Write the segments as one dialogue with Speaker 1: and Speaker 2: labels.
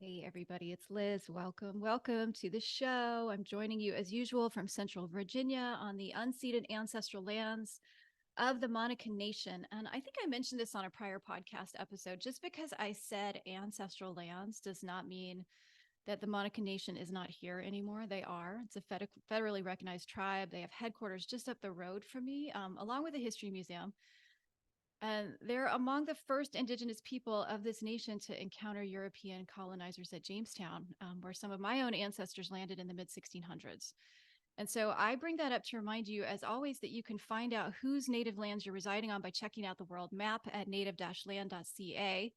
Speaker 1: Hey, everybody, it's Liz. Welcome to the show. I'm joining you as usual from Central Virginia on the unceded ancestral lands of the Monacan Nation. And I think I mentioned this on a prior podcast episode. Just because I said ancestral lands does not mean that the Monacan Nation is not here anymore. They are. It's a federally recognized tribe. They have headquarters just up the road from me, along with a history museum. And they're among the first indigenous people of this nation to encounter European colonizers at Jamestown, where some of my own ancestors landed in the mid 1600s. And so I bring that up to remind you, as always, that you can find out whose native lands you're residing on by checking out the world map at native-land.ca.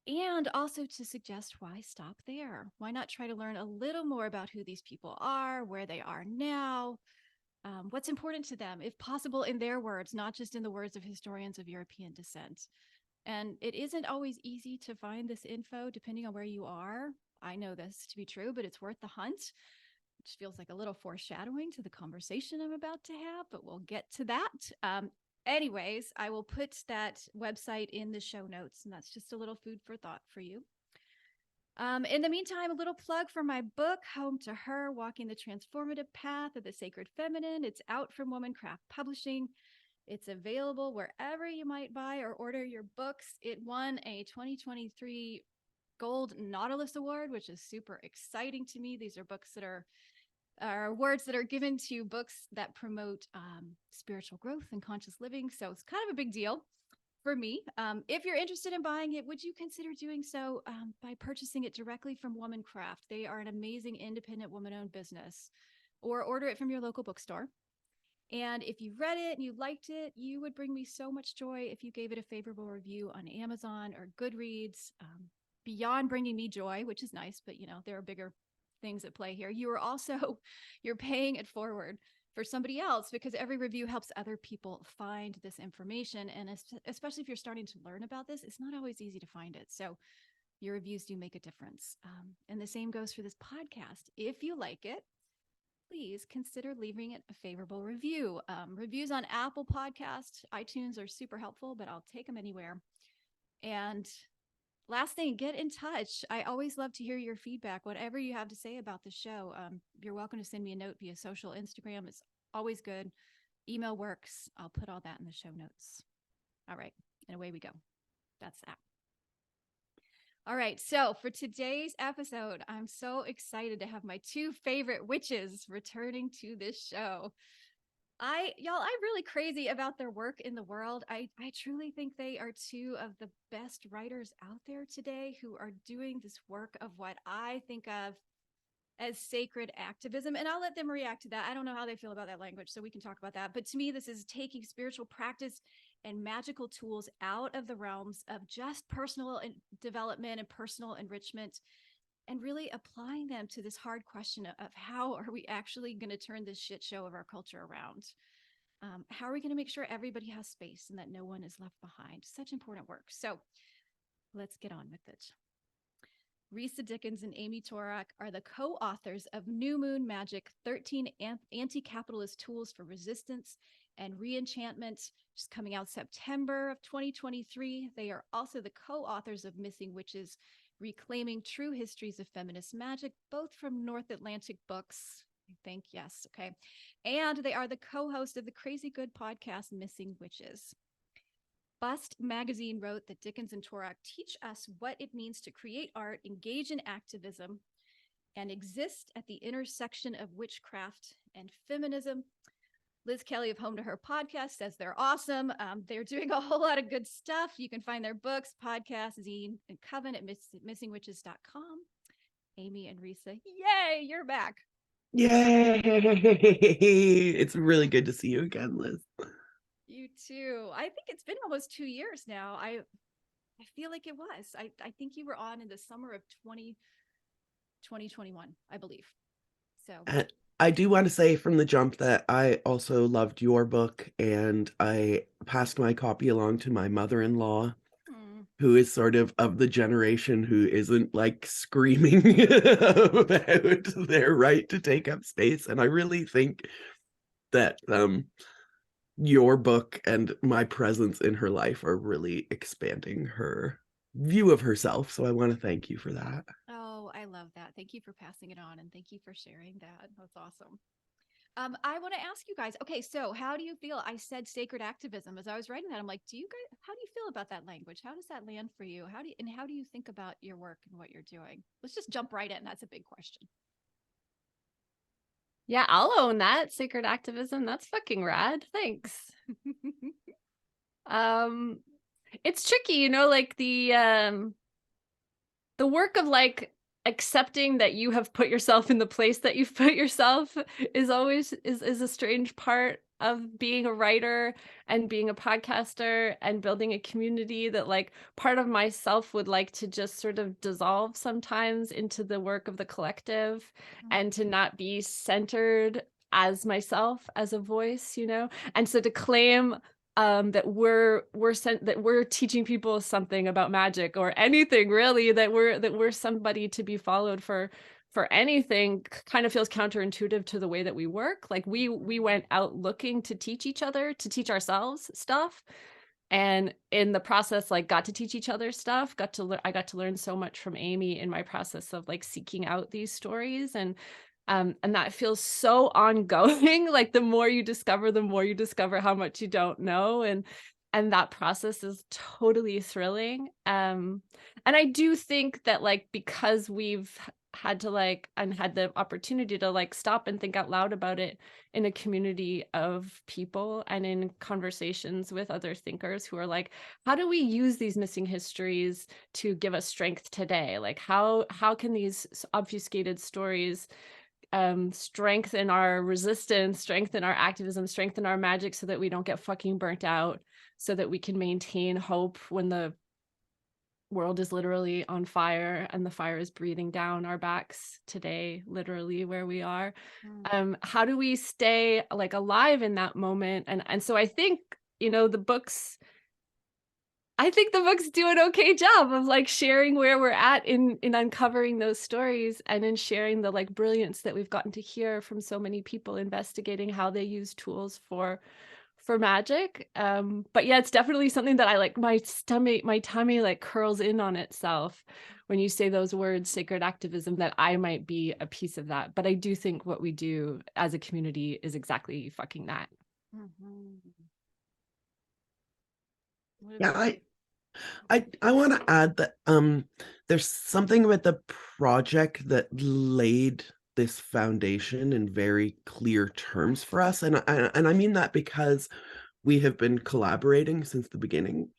Speaker 1: And also to suggest why stop there? Why not try to learn a little more about who these people are, where they are now, what's important to them, if possible, in their words, not just in the words of historians of European descent. And it isn't always easy to find this info depending on where you are. I know this to be true, but it's worth the hunt, which feels like a little foreshadowing to the conversation I'm about to have, but we'll get to that. Anyways, I will put that website in the show notes, and that's just a little food for thought for you. In the meantime, a little plug for my book, Home to Her, Walking the Transformative Path of the Sacred Feminine. It's out from Womancraft Publishing. It's available wherever you might buy or order your books. It won a 2023 Gold Nautilus Award, which is super exciting to me. These are books that are awards that are given to books that promote spiritual growth and conscious living. So it's kind of a big deal for me. If you're interested in buying it, would you consider doing so by purchasing it directly from Womancraft? They are an amazing independent woman-owned business. Or order it from your local bookstore. And if you read it and you liked it, you would bring me so much joy if you gave it a favorable review on Amazon or Goodreads. Beyond bringing me joy, which is nice, but there are bigger things at play here. You're paying it forward for somebody else, because every review helps other people find this information. And especially if you're starting to learn about this, it's not always easy to find it. So your reviews do make a difference. And the same goes for this podcast. If you like it, please consider leaving it a favorable review. Reviews on Apple Podcasts, iTunes are super helpful, but I'll take them anywhere. And last thing, get in touch. I always love to hear your feedback. Whatever you have to say about the show, you're welcome to send me a note via social, Instagram. It's always good. Email works. I'll put all that in the show notes. All right, and away we go. That's that. All right, so for today's episode, I'm so excited to have my two favorite witches returning to this show. I'm really crazy about their work in the world. I truly think they are two of the best writers out there today who are doing this work of what I think of as sacred activism. And I'll let them react to that. I don't know how they feel about that language, so we can talk about that. But to me, this is taking spiritual practice and magical tools out of the realms of just personal development and personal enrichment, and really applying them to this hard question of how are we actually going to turn this shit show of our culture around? How are we going to make sure everybody has space and that no one is left behind? Such important work. So let's get on with it. Risa Dickens and Amy Torok are the co-authors of New Moon Magic, 13 Anti-Capitalist Tools for Resistance and Re-Enchantment, which is coming out September of 2023. They are also the co-authors of Missing Witches, Reclaiming True Histories of Feminist Magic, both from North Atlantic Books, I think. Yes. Okay. And they are the co-host of the Crazy Good podcast, Missing Witches. Bust magazine wrote that Dickens and Torok teach us what it means to create art, engage in activism, and exist at the intersection of witchcraft and feminism. Liz Kelly of Home to Her podcast says they're awesome. They're doing a whole lot of good stuff. You can find their books, podcasts, zine, and coven at missingwitches.com. Amy and Risa, yay, you're back.
Speaker 2: Yay! It's really good to see you again, Liz.
Speaker 1: You too. I think it's been almost 2 years now. I feel like it was. I think you were on in the summer of 2021, I believe. So
Speaker 2: I do want to say from the jump that I also loved your book, and I passed my copy along to my mother-in-law, who is sort of the generation who isn't like screaming about their right to take up space. And I really think that your book and my presence in her life are really expanding her view of herself. So I want to thank you for that.
Speaker 1: love that. Thank you for passing it on, and thank you for sharing that. That's awesome. I want to ask you guys, okay, so how do you feel? I said sacred activism as I was writing that. I'm like, how do you feel about that language? How does that land for you? How do you think about your work and what you're doing? Let's just jump right in. That's a big question.
Speaker 3: Yeah, I'll own that. Sacred activism. That's fucking rad. Thanks. It's tricky, you know, like the work of like accepting that you have put yourself in the place that you've put yourself is always is a strange part of being a writer and being a podcaster and building a community, that like part of myself would like to just sort of dissolve sometimes into the work of the collective and to not be centered as myself as a voice, you know. And so to claim that we're teaching people something about magic or anything really, that we're somebody to be followed for anything, kind of feels counterintuitive to the way that we work. Like we went out looking to teach each other, to teach ourselves stuff, and in the process like got to teach each other stuff, I got to learn so much from Amy in my process of like seeking out these stories. And that feels so ongoing. Like the more you discover how much you don't know. And that process is totally thrilling. And I do think that like, because we've had to like, and had the opportunity to like stop and think out loud about it in a community of people and in conversations with other thinkers who are like, how do we use these missing histories to give us strength today? Like how can these obfuscated stories strengthen our resistance, strengthen our activism, strengthen our magic, so that we don't get fucking burnt out, so that we can maintain hope when the world is literally on fire and the fire is breathing down our backs today, literally where we are. How do we stay like alive in that moment? And so I think, you know, the books do an okay job of like sharing where we're at in uncovering those stories, and in sharing the like brilliance that we've gotten to hear from so many people investigating how they use tools for magic. But yeah, it's definitely something that I like, my tummy like curls in on itself when you say those words, sacred activism, that I might be a piece of that. But I do think what we do as a community is exactly fucking that.
Speaker 2: Yeah, I want to add that there's something with the project that laid this foundation in very clear terms for us, and I mean that because we have been collaborating since the beginning.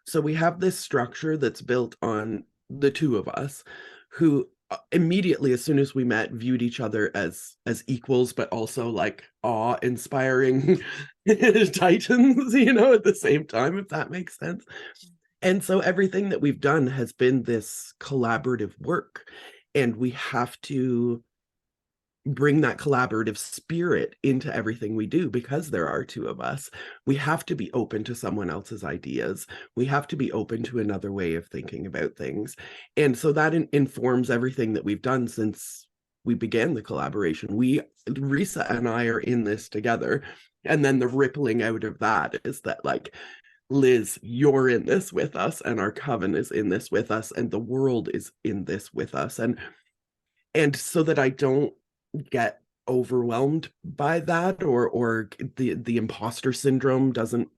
Speaker 2: So we have this structure that's built on the two of us, who immediately, as soon as we met, viewed each other as equals, but also like awe-inspiring titans, you know, at the same time, if that makes sense. And so everything that we've done has been this collaborative work, and we have to bring that collaborative spirit into everything we do because there are two of us. We have to be open to someone else's ideas. We have to be open to another way of thinking about things. And so that informs everything that we've done since we began the collaboration. Risa and I are in this together. And then the rippling out of that is that like, Liz, you're in this with us, and our coven is in this with us, and the world is in this with us. And so that I don't get overwhelmed by that, or the imposter syndrome doesn't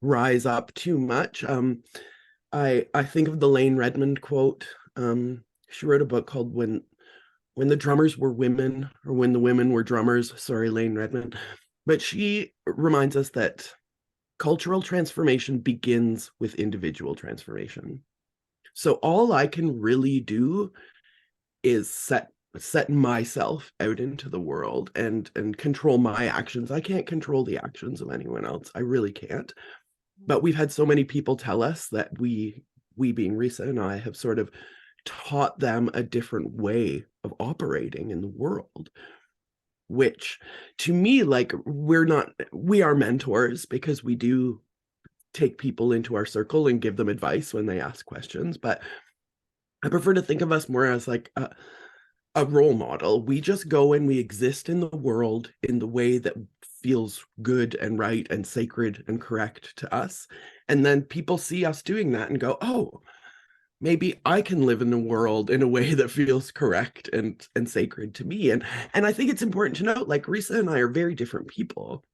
Speaker 2: rise up too much. I think of the Lane Redmond quote. She wrote a book called When the Drummers Were Women, or When the Women Were Drummers. Sorry, Lane Redmond. But she reminds us that cultural transformation begins with individual transformation. So all I can really do is set myself out into the world and control my actions. I can't control the actions of anyone else. I really can't. But we've had so many people tell us that we being Risa and I have sort of taught them a different way of operating in the world, which to me, like, we are mentors because we do take people into our circle and give them advice when they ask questions. But I prefer to think of us more as like a role model. We just go and we exist in the world in the way that feels good and right and sacred and correct to us. And then people see us doing that and go, oh, maybe I can live in the world in a way that feels correct and sacred to me. And I think it's important to note, like, Risa and I are very different people,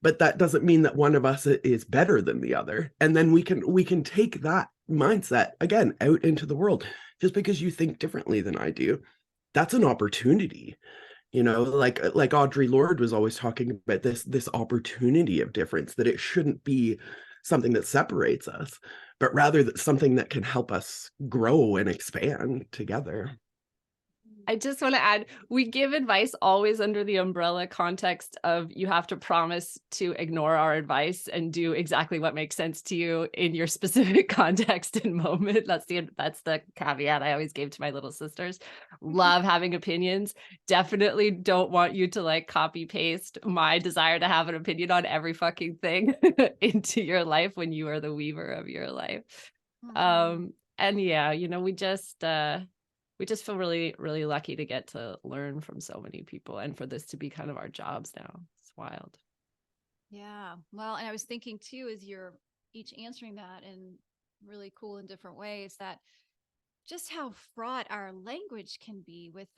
Speaker 2: but that doesn't mean that one of us is better than the other. And then we can take that mindset again out into the world. Just because you think differently than I do, that's an opportunity. Like Audre Lorde was always talking about this opportunity of difference, that it shouldn't be something that separates us, but rather that something that can help us grow and expand together.
Speaker 3: I just want to add, we give advice always under the umbrella context of you have to promise to ignore our advice and do exactly what makes sense to you in your specific context and moment. That's the caveat I always gave to my little sisters. Love having opinions. Definitely don't want you to like copy paste my desire to have an opinion on every fucking thing into your life when you are the weaver of your life. And yeah, we just feel really, really lucky to get to learn from so many people and for this to be kind of our jobs now. It's wild.
Speaker 1: Yeah. Well, and I was thinking too, as you're each answering that in really cool and different ways, that just how fraught our language can be with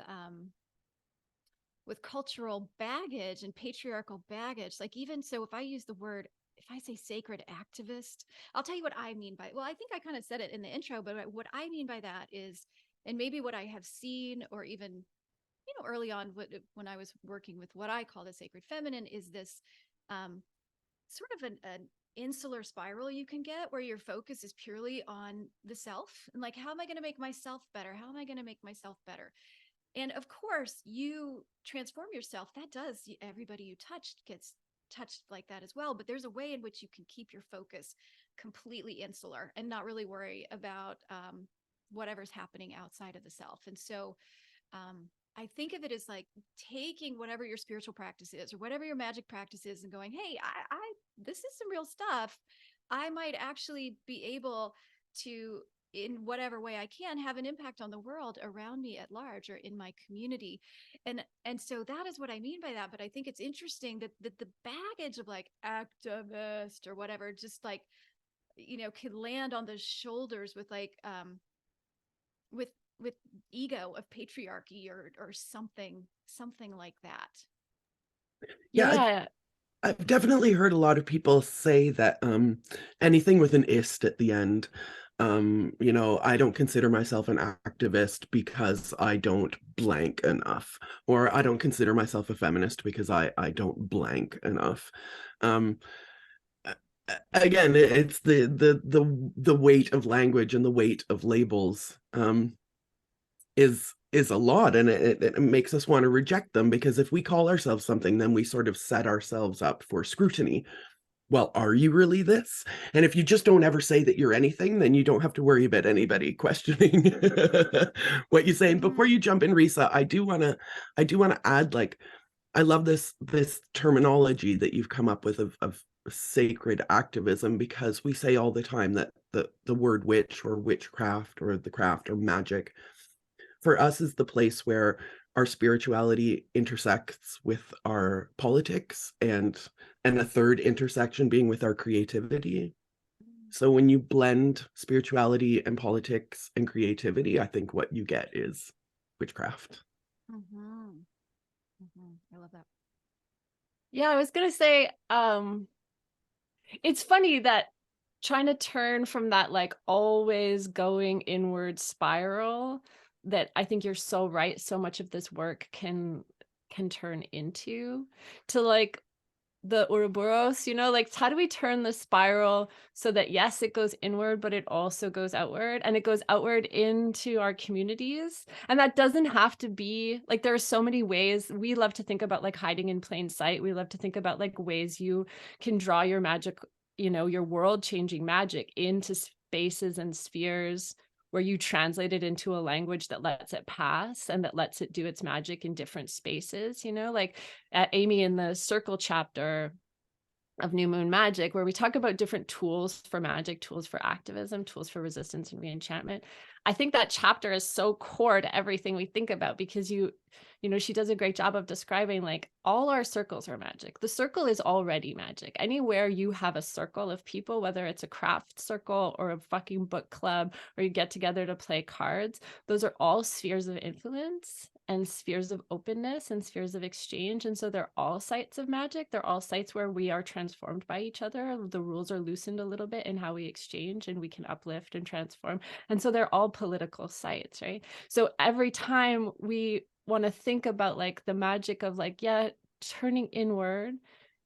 Speaker 1: cultural baggage and patriarchal baggage. Like, even so, if I use the word, if I say sacred activist, I'll tell you what I mean by, well, I think I kind of said it in the intro, but what I mean by that is, and maybe what I have seen, or even, early on, when I was working with what I call the sacred feminine, is this sort of an insular spiral you can get, where your focus is purely on the self, and like, how am I going to make myself better? How am I going to make myself better? And of course, you transform yourself. That does, everybody you touched gets touched like that as well. But there's a way in which you can keep your focus completely insular and not really worry about whatever's happening outside of the self. And so I think of it as like taking whatever your spiritual practice is, or whatever your magic practice is, and going, hey, this is some real stuff. I might actually be able to, in whatever way I can, have an impact on the world around me at large, or in my community. And so that is what I mean by that. But I think it's interesting that the baggage of like activist or whatever, just like, can land on the shoulders with like, with ego of patriarchy, or something like that.
Speaker 3: Yeah.
Speaker 2: I've definitely heard a lot of people say that anything with an ist at the end, I don't consider myself an activist because I don't blank enough, or I don't consider myself a feminist because I don't blank enough. Again, it's the weight of language and the weight of labels is a lot, and it makes us want to reject them, because if we call ourselves something, then we sort of set ourselves up for scrutiny. Well, are you really this? And if you just don't ever say that you're anything, then you don't have to worry about anybody questioning what you say. And before you jump in, Risa, I do want to add, like, I love this terminology that you've come up with of sacred activism, because we say all the time that the word witch or witchcraft or the craft or magic for us is the place where our spirituality intersects with our politics, and a third intersection being with our creativity. So when you blend spirituality and politics and creativity, I think what you get is witchcraft.
Speaker 1: I love that.
Speaker 3: Yeah, I was gonna say, it's funny that trying to turn from that like always going inward spiral, that I think you're so right, so much of this work can turn into, to like the Ouroboros, like, how do we turn the spiral so that, yes, it goes inward, but it also goes outward, and it goes outward into our communities. And that doesn't have to be like, there are so many ways. We love to think about like hiding in plain sight. We love to think about like ways you can draw your magic, your world changing magic into spaces and spheres where you translate it into a language that lets it pass and that lets it do its magic in different spaces, like at Amy in the circle chapter, of New Moon Magic, where we talk about different tools for magic, tools for activism, tools for resistance and re-enchantment. I think that chapter is so core to everything we think about, because you know, she does a great job of describing like all our circles are magic. The circle is already magic. Anywhere you have a circle of people, whether it's a craft circle or a fucking book club, or you get together to play cards, those are all spheres of influence and spheres of openness and spheres of exchange. And so they're all sites of magic. They're all sites where we are transformed by each other. The rules are loosened a little bit in how we exchange, and we can uplift and transform. And so they're all political sites, right? So every time we want to think about like the magic of like, yeah, turning inward,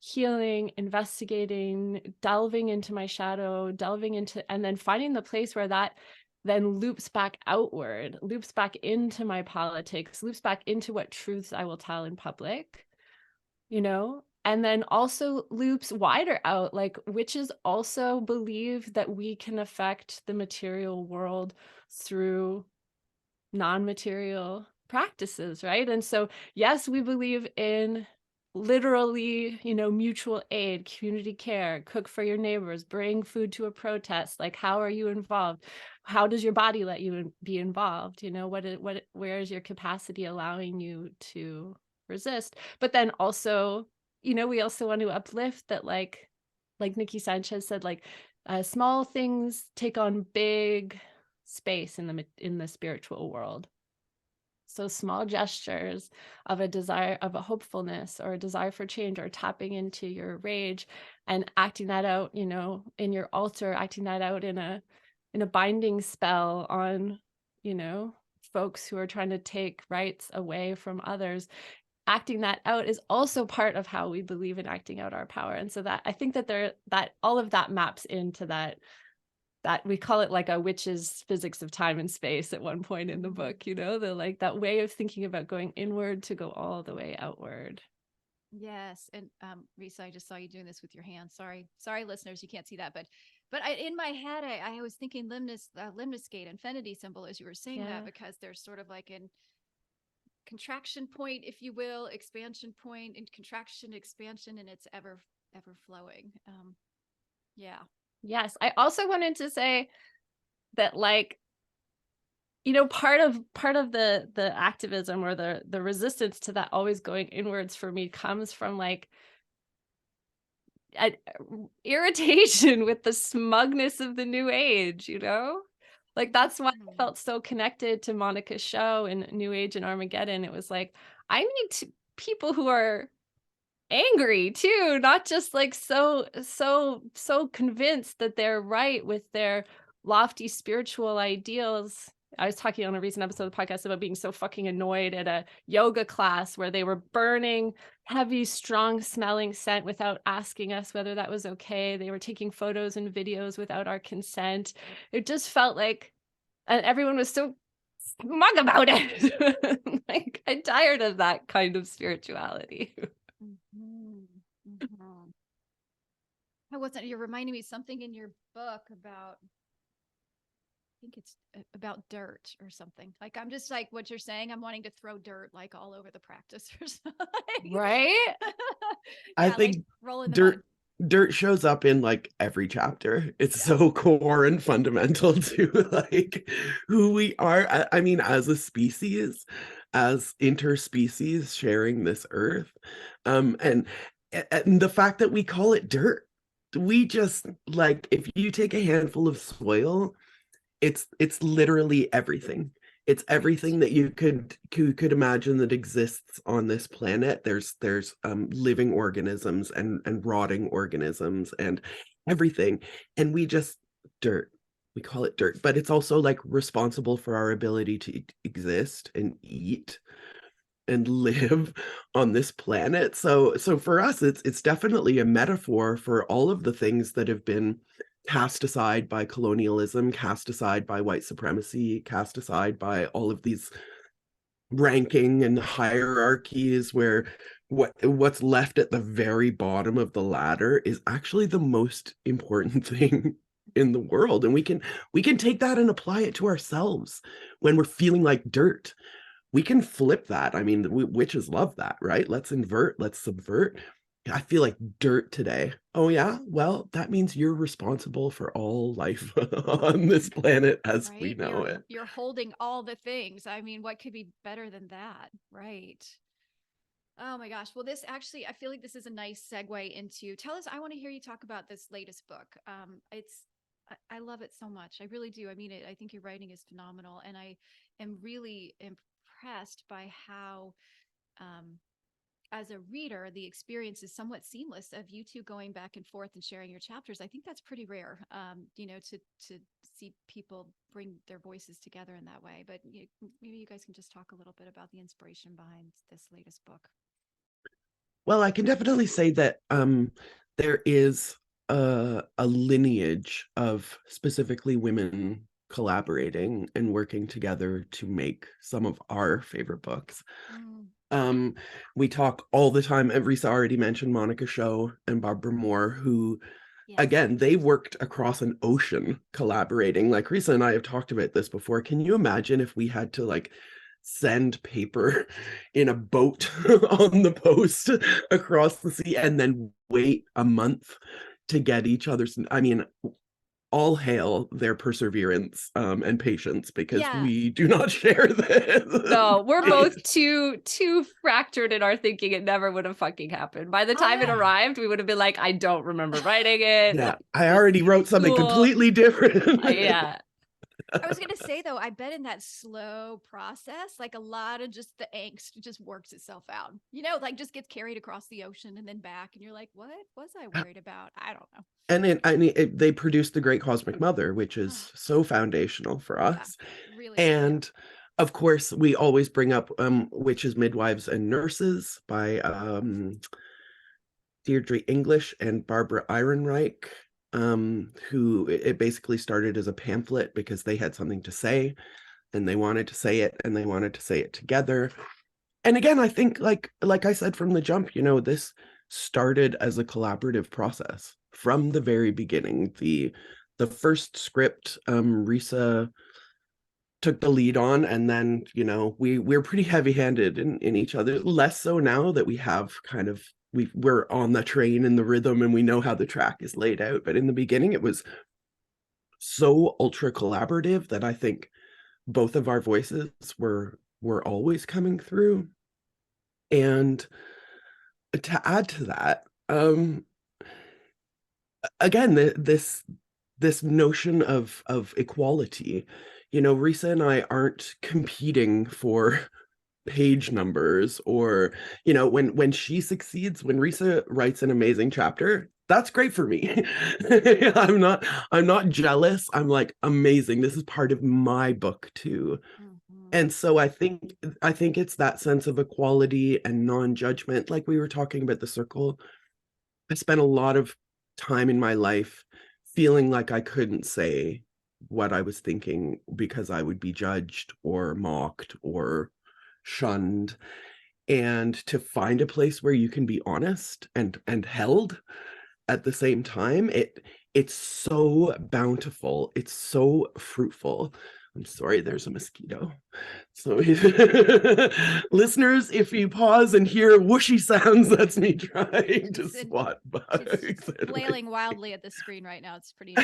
Speaker 3: healing, investigating, delving into my shadow, delving into, and then finding the place where that then loops back outward, loops back into my politics, loops back into what truths I will tell in public, you know, and then also loops wider out. Like witches also believe that we can affect the material world through non-material practices, right? And so, yes, we believe in literally, you know, mutual aid, community care, cook for your neighbors, bring food to a protest. Like, how are you involved? How does your body let you be involved? You know, where is your capacity allowing you to resist? But then also, you know, we also want to uplift that, like Nikki Sanchez said, like small things take on big space in the spiritual world. So small gestures of a desire, of a hopefulness or a desire for change, or tapping into your rage and acting that out, you know, in your altar, acting that out in a binding spell on, you know, folks who are trying to take rights away from others. Acting that out is also part of how we believe in acting out our power. And so that I think that all of that maps into that we call it like a witch's physics of time and space at one point in the book, you know, the like that way of thinking about going inward to go all the way outward.
Speaker 1: Yes. And Risa, I just saw you doing this with your hand. Sorry, listeners, you can't see that, but in my head, I was thinking limnus gate, infinity symbol, as you were saying that, because there's sort of like an contraction point, if you will, expansion point, and contraction, expansion, and it's ever flowing. Yeah.
Speaker 3: Yes. I also wanted to say that, like, you know, part of the activism or the resistance to that always going inwards for me comes from like irritation with the smugness of the new age, you know? Like that's why I felt so connected to Monica's show and New Age and Armageddon. It was like, I need people who are angry too, not just like so convinced that they're right with their lofty spiritual ideals. I was talking on a recent episode of the podcast about being so fucking annoyed at a yoga class where they were burning heavy, strong smelling scent without asking us whether that was okay. They were taking photos and videos without our consent. It just felt like, and everyone was so smug about it. Like, I'm tired of that kind of spirituality.
Speaker 1: I wasn't, you're reminding me something in your book about, I think it's about dirt or something. Like, I'm just like what you're saying. I'm wanting to throw dirt like all over the practice or something.
Speaker 3: Right?
Speaker 2: I think
Speaker 1: like
Speaker 2: dirt shows up in like every chapter. It's so core and fundamental to like who we are. I mean, as a species, as interspecies sharing this earth. And the fact that we call it dirt, we just like, if you take a handful of soil, it's literally everything. It's everything that you could imagine that exists on this planet. There's living organisms and rotting organisms and everything, and we just dirt. We call it dirt, but it's also like responsible for our ability to exist and eat and live on this planet. So for us, it's definitely a metaphor for all of the things that have been cast aside by colonialism, cast aside by white supremacy, cast aside by all of these ranking and hierarchies, where what's left at the very bottom of the ladder is actually the most important thing in the world. And we can take that and apply it to ourselves when we're feeling like dirt. We can flip that. I mean, witches love that, right? Let's invert, let's subvert. I feel like dirt today. Oh yeah, well, that means you're responsible for all life on this planet as we
Speaker 1: Right?
Speaker 2: know it.
Speaker 1: You're holding all the things. I mean, what could be better than that? Right. Oh my gosh. Well, this actually, I feel like this is a nice segue into, tell us, I want to hear you talk about this latest book. I love it so much. I really do. I mean, I think your writing is phenomenal. And I am really impressed by how, um, as a reader, the experience is somewhat seamless of you two going back and forth and sharing your chapters. I think that's pretty rare, to see people bring their voices together in that way. But maybe you guys can just talk a little bit about the inspiration behind this latest book.
Speaker 2: Well, I can definitely say that there is a lineage of specifically women collaborating and working together to make some of our favorite books.
Speaker 1: Mm.
Speaker 2: We talk all the time, and Risa already mentioned Monica Shaw and Barbara Moore, who,
Speaker 1: Yes.
Speaker 2: again, they worked across an ocean collaborating. Like Risa and I have talked about this before. Can you imagine if we had to like send paper in a boat on the post across the sea and then wait a month to get each other's? I mean, all hail their perseverance and patience, because
Speaker 1: Yeah.
Speaker 2: we do not share this.
Speaker 3: No, we're both too fractured in our thinking. It never would have fucking happened. By the time it arrived, we would have been like, I don't remember writing it.
Speaker 2: Yeah, I already wrote something completely different.
Speaker 3: Yeah.
Speaker 1: I was going to say, though, I bet in that slow process, like a lot of just the angst just works itself out, like just gets carried across the ocean and then back. And you're like, what was I worried about? I don't know.
Speaker 2: And they produced The Great Cosmic Mother, which is so foundational for us.
Speaker 1: Yeah, really.
Speaker 2: And of course, we always bring up Witches, Midwives, and Nurses by Deirdre English and Barbara Ehrenreich, who it basically started as a pamphlet because they had something to say and they wanted to say it, and they wanted to say it together. And again, I think like I said from the jump, this started as a collaborative process from the very beginning. The first script, Risa took the lead on, and then we're pretty heavy-handed in each other, less so now that we have kind of we're on the train and the rhythm and we know how the track is laid out. But in the beginning it was so ultra collaborative that I think both of our voices were always coming through. And to add to that, again, this notion of equality, Risa and I aren't competing for page numbers, or when she succeeds, when Risa writes an amazing chapter, that's great for me. I'm not jealous. I'm like, amazing, this is part of my book too. And so I think it's that sense of equality and non-judgment. Like we were talking about the circle, I spent a lot of time in my life feeling like I couldn't say what I was thinking because I would be judged or mocked or shunned. And to find a place where you can be honest and held at the same time, it's so bountiful, it's so fruitful. I'm sorry, there's a mosquito. So listeners, if you pause and hear whooshy sounds, that's me trying to swat bugs.
Speaker 1: Flailing wildly at the screen right now. It's pretty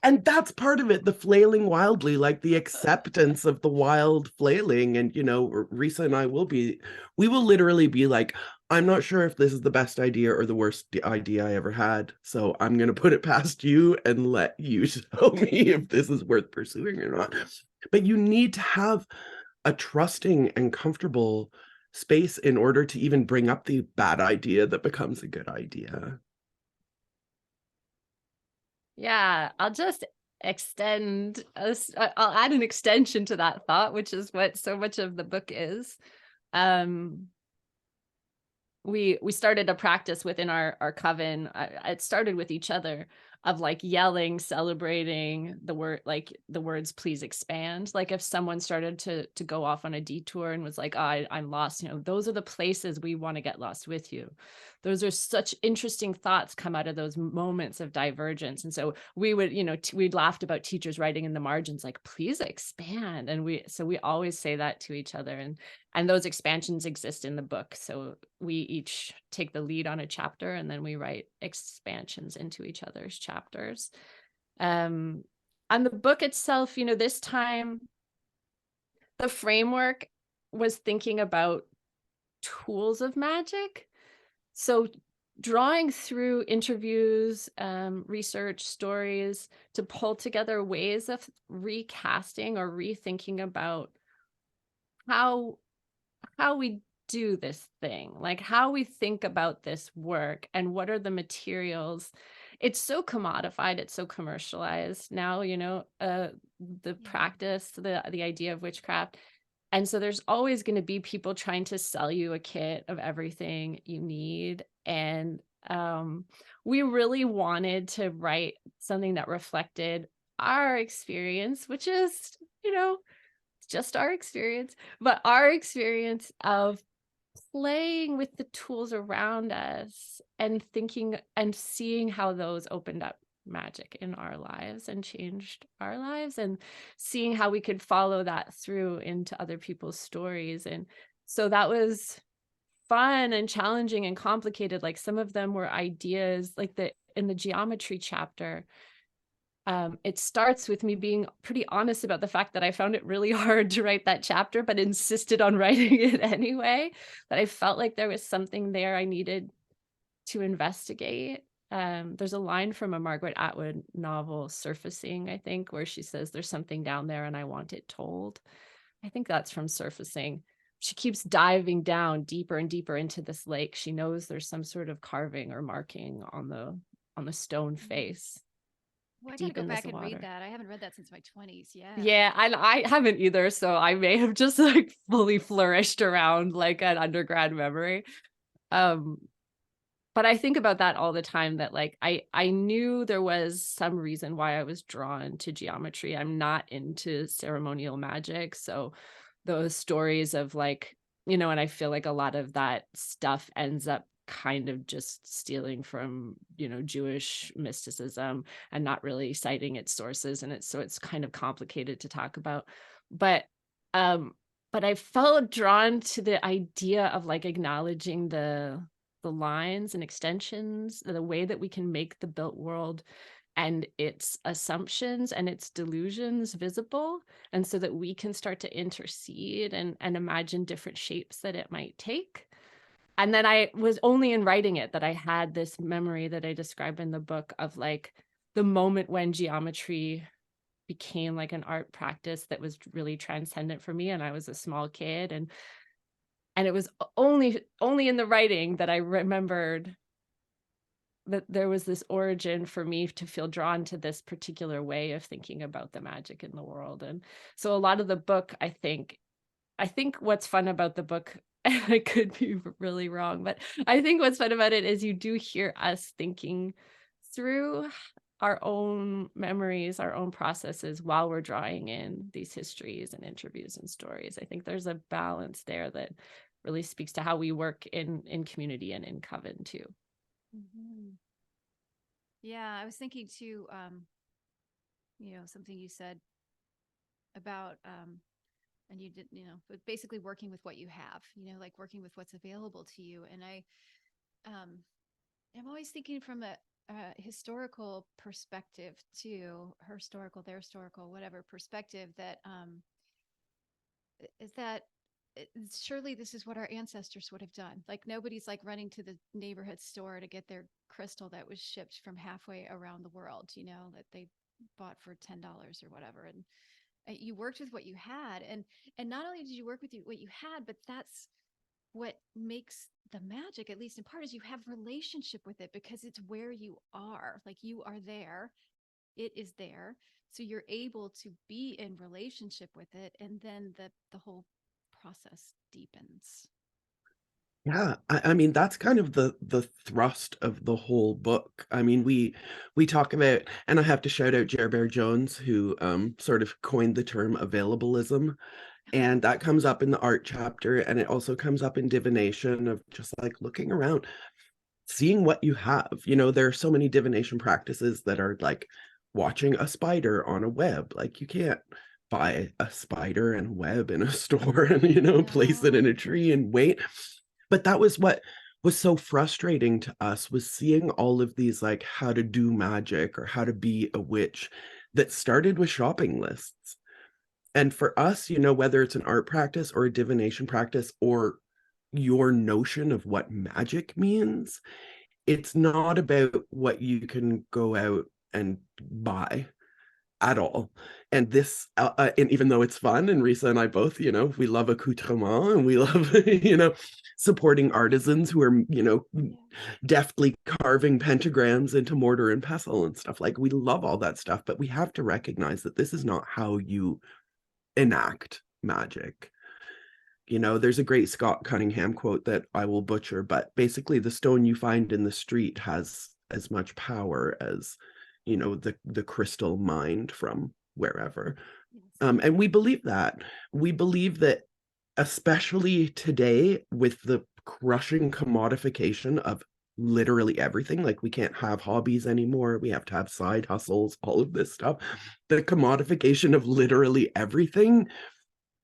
Speaker 2: and that's part of it, the flailing wildly, like the acceptance of the wild flailing. And Risa and I we will literally be like, I'm not sure if this is the best idea or the worst idea I ever had, so I'm going to put it past you and let you tell me if this is worth pursuing or not. But you need to have a trusting and comfortable space in order to even bring up the bad idea that becomes a good idea.
Speaker 3: Yeah, I'll just I'll add an extension to that thought, which is what so much of the book is. We started a practice within our coven. It started with each other of like yelling, celebrating the words, please expand. Like if someone started to go off on a detour and was like, oh, I'm lost, those are the places we want to get lost with you. Those are such interesting thoughts come out of those moments of divergence. And so we would, we'd laughed about teachers writing in the margins, like, please expand. And we always say that to each other. And those expansions exist in the book. So we each take the lead on a chapter, and then we write expansions into each other's chapters. And the book itself, this time the framework was thinking about tools of magic. So drawing through interviews, research, stories to pull together ways of recasting or rethinking about how we do this thing, like how we think about this work and what are the materials. It's so commodified, it's so commercialized now, the practice, the idea of witchcraft. And so there's always going to be people trying to sell you a kit of everything you need. And we really wanted to write something that reflected our experience, which is, just our experience, but our experience of playing with the tools around us and thinking and seeing how those opened up magic in our lives and changed our lives, and seeing how we could follow that through into other people's stories. And so that was fun and challenging and complicated. Like some of them were ideas, like in the geometry chapter, it starts with me being pretty honest about the fact that I found it really hard to write that chapter, but insisted on writing it anyway, that I felt like there was something there I needed to investigate. There's a line from a Margaret Atwood novel, Surfacing, I think, where she says, "There's something down there and I want it told." I think that's from Surfacing. She keeps diving down deeper and deeper into this lake. She knows there's some sort of carving or marking on the stone face.
Speaker 1: Well, I gotta go back and read that. I haven't read that since my 20s. Yeah.
Speaker 3: Yeah, I haven't either. So I may have just like fully flourished around like an undergrad memory. But I think about that all the time, that like I knew there was some reason why I was drawn to geometry. I'm not into ceremonial magic. So those stories of like, and I feel like a lot of that stuff ends up kind of just stealing from, Jewish mysticism and not really citing its sources. And it's kind of complicated to talk about. But I felt drawn to the idea of like acknowledging the lines and extensions, the way that we can make the built world and its assumptions and its delusions visible, and so that we can start to intercede and imagine different shapes that it might take. And then I was only in writing it that I had this memory that I describe in the book of like the moment when geometry became like an art practice that was really transcendent for me. And I was a small kid, and it was only in the writing that I remembered that there was this origin for me to feel drawn to this particular way of thinking about the magic in the world. And so a lot of the book, I think what's fun about the book, and I could be really wrong, but I think what's fun about it is you do hear us thinking through our own memories, our own processes while we're drawing in these histories and interviews and stories. I think there's a balance there that really speaks to how we work in community and in coven too.
Speaker 1: Mm-hmm. Yeah, I was thinking too, something you said about, and you did, but basically working with what you have, like working with what's available to you. And I'm always thinking from a historical perspective too, their historical, whatever perspective, that is that surely this is what our ancestors would have done. Like nobody's like running to the neighborhood store to get their crystal that was shipped from halfway around the world, that they bought for $10 or whatever. And you worked with what you had, and not only did you work with what you had, but that's what makes the magic, at least in part, is you have relationship with it because it's where you are. Like you are there, it is there, so you're able to be in relationship with it, and then the whole process deepens.
Speaker 2: Yeah, I mean that's kind of the thrust of the whole book. I mean, we talk about, and I have to shout out Jer Bear Jones, who sort of coined the term availableism, and that comes up in the art chapter, and it also comes up in divination, of just like looking around, seeing what you have. There are so many divination practices that are like watching a spider on a web. Like you can't buy a spider and web in a store and, you know, place it in a tree and wait. But that was what was so frustrating to us, was seeing all of these like how to do magic or how to be a witch that started with shopping lists. And for us, you know, whether it's an art practice or a divination practice or your notion of what magic means, it's not about what you can go out and buy at all. And this, and even though it's fun, and Risa and I both, you know, we love accoutrement and we love, you know, supporting artisans who are, you know, deftly carving pentagrams into mortar and pestle and stuff. Like, we love all that stuff, but we have to recognize that this is not how you enact magic. You know, there's a great Scott Cunningham quote that I will butcher, but basically the stone you find in the street has as much power as, you know, the crystal mined from wherever. And we believe that. We believe that, especially today, with the crushing commodification of literally everything, like we can't have hobbies anymore, we have to have side hustles, all of this stuff, the commodification of literally everything,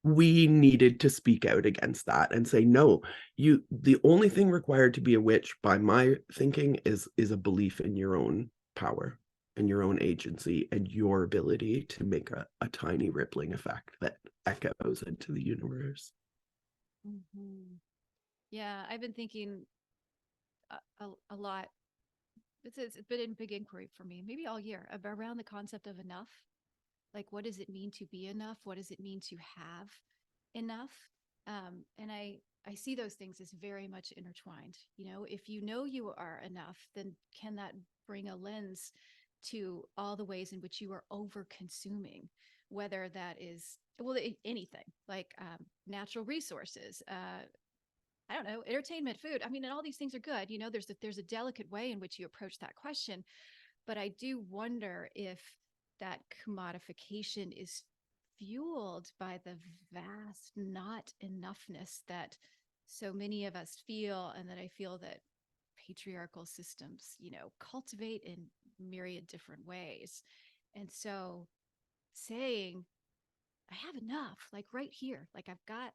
Speaker 2: we needed to speak out against that and say, no, the only thing required to be a witch, by my thinking, is a belief in your own power and your own agency and your ability to make a tiny rippling effect that echoes into the universe.
Speaker 1: Mm-hmm. Yeah, I've been thinking a lot. It's been a big inquiry for me, maybe all year, around the concept of enough. Like, what does it mean to be enough? What does it mean to have enough? And I see those things as very much intertwined. You know, if you know you are enough, then can that bring a lens to all the ways in which you are over consuming, whether that is, well, anything like natural resources, I don't know, entertainment, food. I mean, and all these things are good. You know, there's a delicate way in which you approach that question. But I do wonder if that commodification is fueled by the vast not enoughness that so many of us feel, and that I feel that patriarchal systems, you know, cultivate in myriad different ways. And so saying, I have enough, like right here, like I've got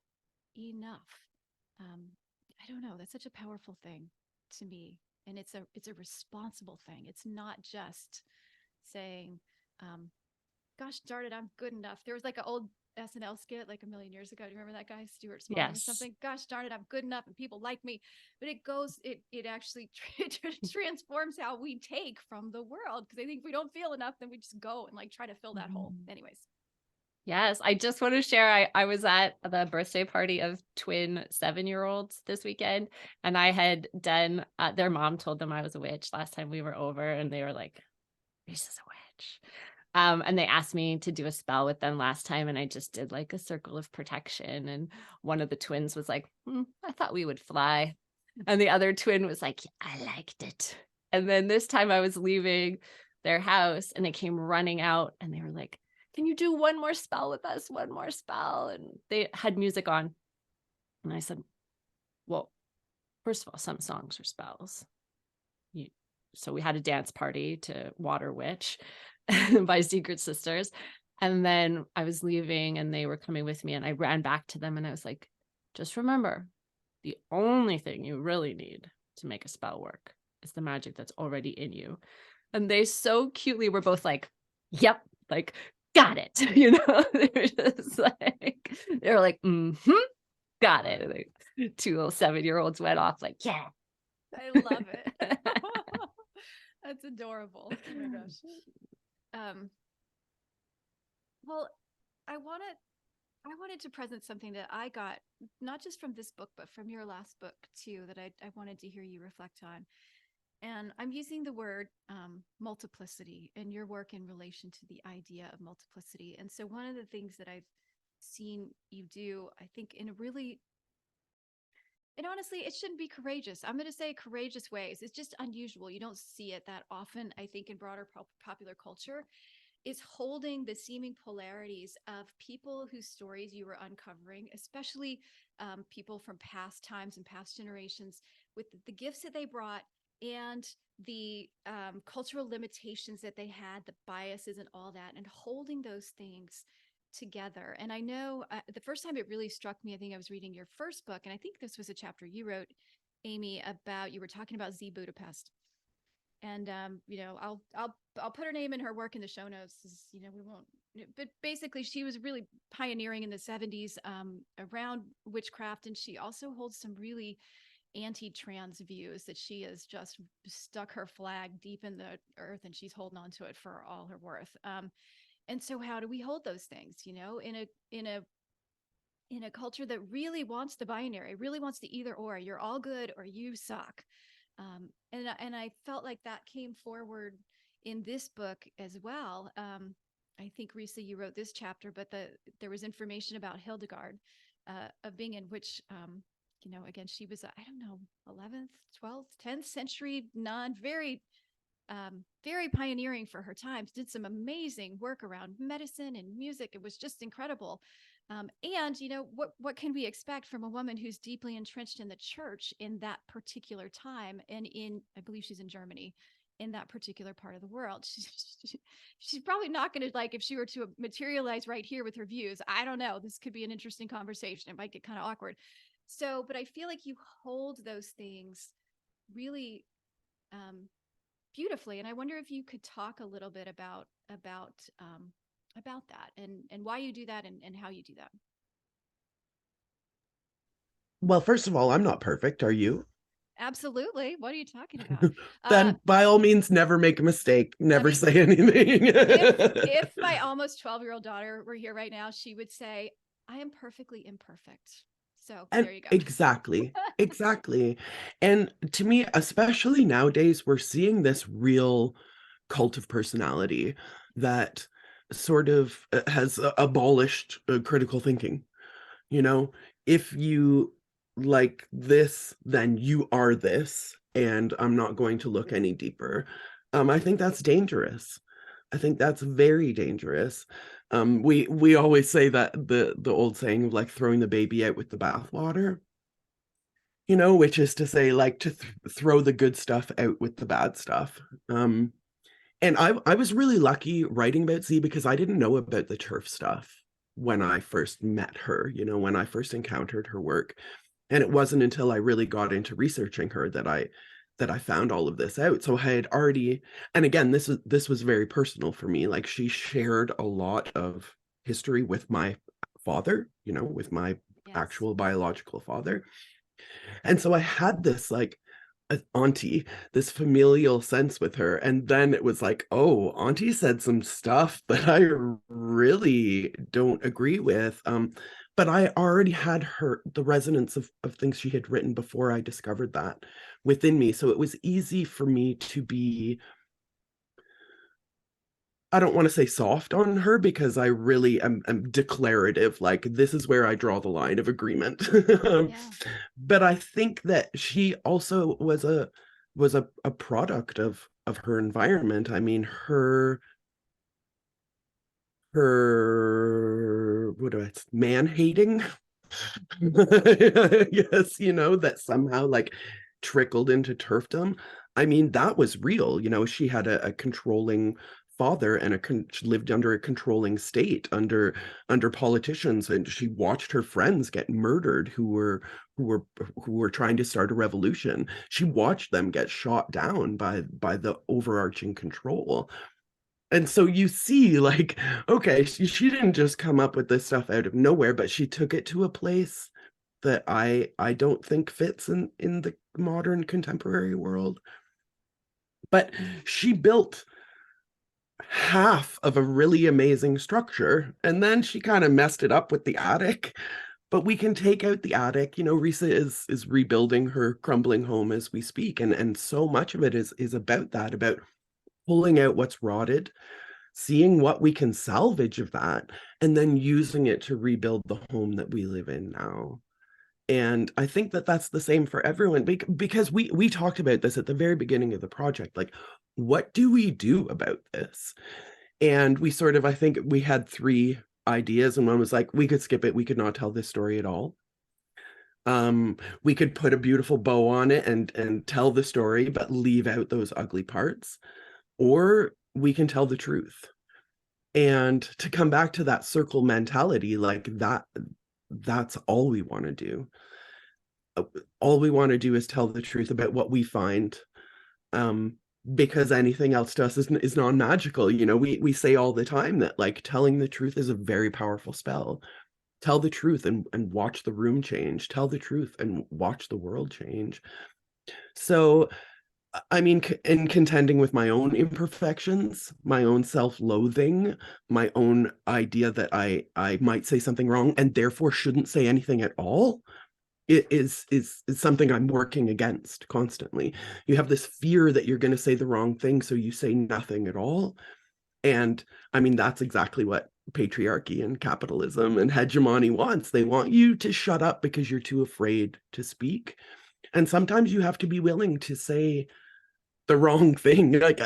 Speaker 1: enough. Um, I don't know. That's such a powerful thing to me. And it's a responsible thing. It's not just saying, gosh darn it, I'm good enough. There was like an old SNL skit like a million years ago. Do you remember that guy, Stuart Smalley or something? Gosh darn it, I'm good enough and people like me. But it actually transforms how we take from the world. Because I think if we don't feel enough, then we just go and like try to fill that hole. Anyways.
Speaker 3: Yes, I just want to share. I was at the birthday party of twin 7-year-olds this weekend, and I had done, their mom told them I was a witch last time we were over, and they were like, Risa's a witch. And they asked me to do a spell with them last time, and I just did like a circle of protection. And one of the twins was like, I thought we would fly. And the other twin was like, I liked it. And then this time I was leaving their house, and they came running out, and they were like, can you do one more spell with us? One more spell. And they had music on. And I said, well, first of all, some songs are spells. So we had a dance party to Water Witch by Secret Sisters. And then I was leaving and they were coming with me, and I ran back to them and I was like, just remember, the only thing you really need to make a spell work is the magic that's already in you. And they so cutely were both like, yep, like, got it. You know, they were just like, they were like, got it. And like, 2 little 7-year-olds went off like, yeah.
Speaker 1: I love it. That's adorable. Oh my gosh. Well, I wanted to present something that I got not just from this book, but from your last book too, that I wanted to hear you reflect on. And I'm using the word multiplicity and your work in relation to the idea of multiplicity. And so one of the things that I've seen you do, I think in a really, and honestly, it shouldn't be courageous. I'm going to say courageous ways. It's just unusual. You don't see it that often, I think, in broader popular culture, is holding the seeming polarities of people whose stories you were uncovering, especially people from past times and past generations, with the gifts that they brought and the cultural limitations that they had, the biases and all that, and holding those things together. And I know the first time it really struck me, I think I was reading your first book, and I think this was a chapter you wrote, Amy, about, you were talking about Z Budapest. And I'll put her name and her work in the show notes. We won't, but basically she was really pioneering in the 70s around witchcraft, and she also holds some really anti-trans views that she has just stuck her flag deep in the earth, and she's holding on to it for all her worth. And so how do we hold those things, in a culture that really wants the binary, really wants the either or, you're all good or you suck. And I felt like that came forward in this book as well. I think, Risa, you wrote this chapter, but there was information about Hildegard of Bingen, which, again, she was, 11th, 12th, 10th century nun, very pioneering for her times, did some amazing work around medicine and music. It was just incredible. And what can we expect from a woman who's deeply entrenched in the church in that particular time, and I believe she's in Germany, in that particular part of the world. She's probably not going to, like, if she were to materialize right here with her views, I don't know, this could be an interesting conversation. It might get kind of awkward. So, but I feel like you hold those things really beautifully. And I wonder if you could talk a little bit about that and why you do that and how you do that.
Speaker 2: Well, first of all, I'm not perfect. Are you?
Speaker 1: Absolutely. What are you talking about?
Speaker 2: Then by all means, never make a mistake. Never say anything.
Speaker 1: if my almost 12-year-old daughter were here right now, she would say, I am perfectly imperfect. So there you go.
Speaker 2: Exactly. And to me, especially nowadays, we're seeing this real cult of personality that sort of has abolished critical thinking. If you like this, then you are this, and I'm not going to look any deeper. I think that's dangerous. I think that's very dangerous. We always say that the old saying of like throwing the baby out with the bathwater, which is to say, like, to throw the good stuff out with the bad stuff. And I was really lucky writing about Z because I didn't know about the turf stuff when I first met her, when I first encountered her work. And it wasn't until I really got into researching her that I found all of this out. So I had already, and again, this was very personal for me. Like, she shared a lot of history with my father, with my actual biological father. And so I had this like auntie, this familial sense with her. And then it was like, oh, auntie said some stuff that I really don't agree with. But I already had the resonance of things she had written before I discovered that within me. So it was easy for me to be, I don't want to say soft on her, because I really am declarative, like, this is where I draw the line of agreement. But I think that she also was a product of her environment. I mean, her man-hating, yes, that somehow like trickled into turfdom. I mean, that was real. She had a controlling father and she lived under a controlling state, under politicians, and she watched her friends get murdered who were trying to start a revolution. She watched them get shot down by the overarching control. And so you see, like, okay, she didn't just come up with this stuff out of nowhere, but she took it to a place that I don't think fits in the modern contemporary world. But she built half of a really amazing structure, and then she kind of messed it up with the attic. But we can take out the attic. Risa is rebuilding her crumbling home as we speak, and so much of it is about that, about pulling out what's rotted, seeing what we can salvage of that, and then using it to rebuild the home that we live in now. And I think that that's the same for everyone, because we talked about this at the very beginning of the project. Like, what do we do about this? And we sort of, I think we had 3 ideas, and one was like, we could skip it. We could not tell this story at all. We could put a beautiful bow on it and tell the story, but leave out those ugly parts. Or we can tell the truth. And to come back to that circle mentality, like that's all we want to do. All we want to do is tell the truth about what we find, because anything else to us is non-magical. You know, we say all the time that like telling the truth is a very powerful spell. Tell the truth and watch the room change. Tell the truth and watch the world change. So I mean, in contending with my own imperfections, my own self-loathing, my own idea that I might say something wrong and therefore shouldn't say anything at all, it is something I'm working against constantly. You have this fear that you're going to say the wrong thing, so you say nothing at all. And I mean, that's exactly what patriarchy and capitalism and hegemony wants. They want you to shut up because you're too afraid to speak. And sometimes you have to be willing to say the wrong thing, like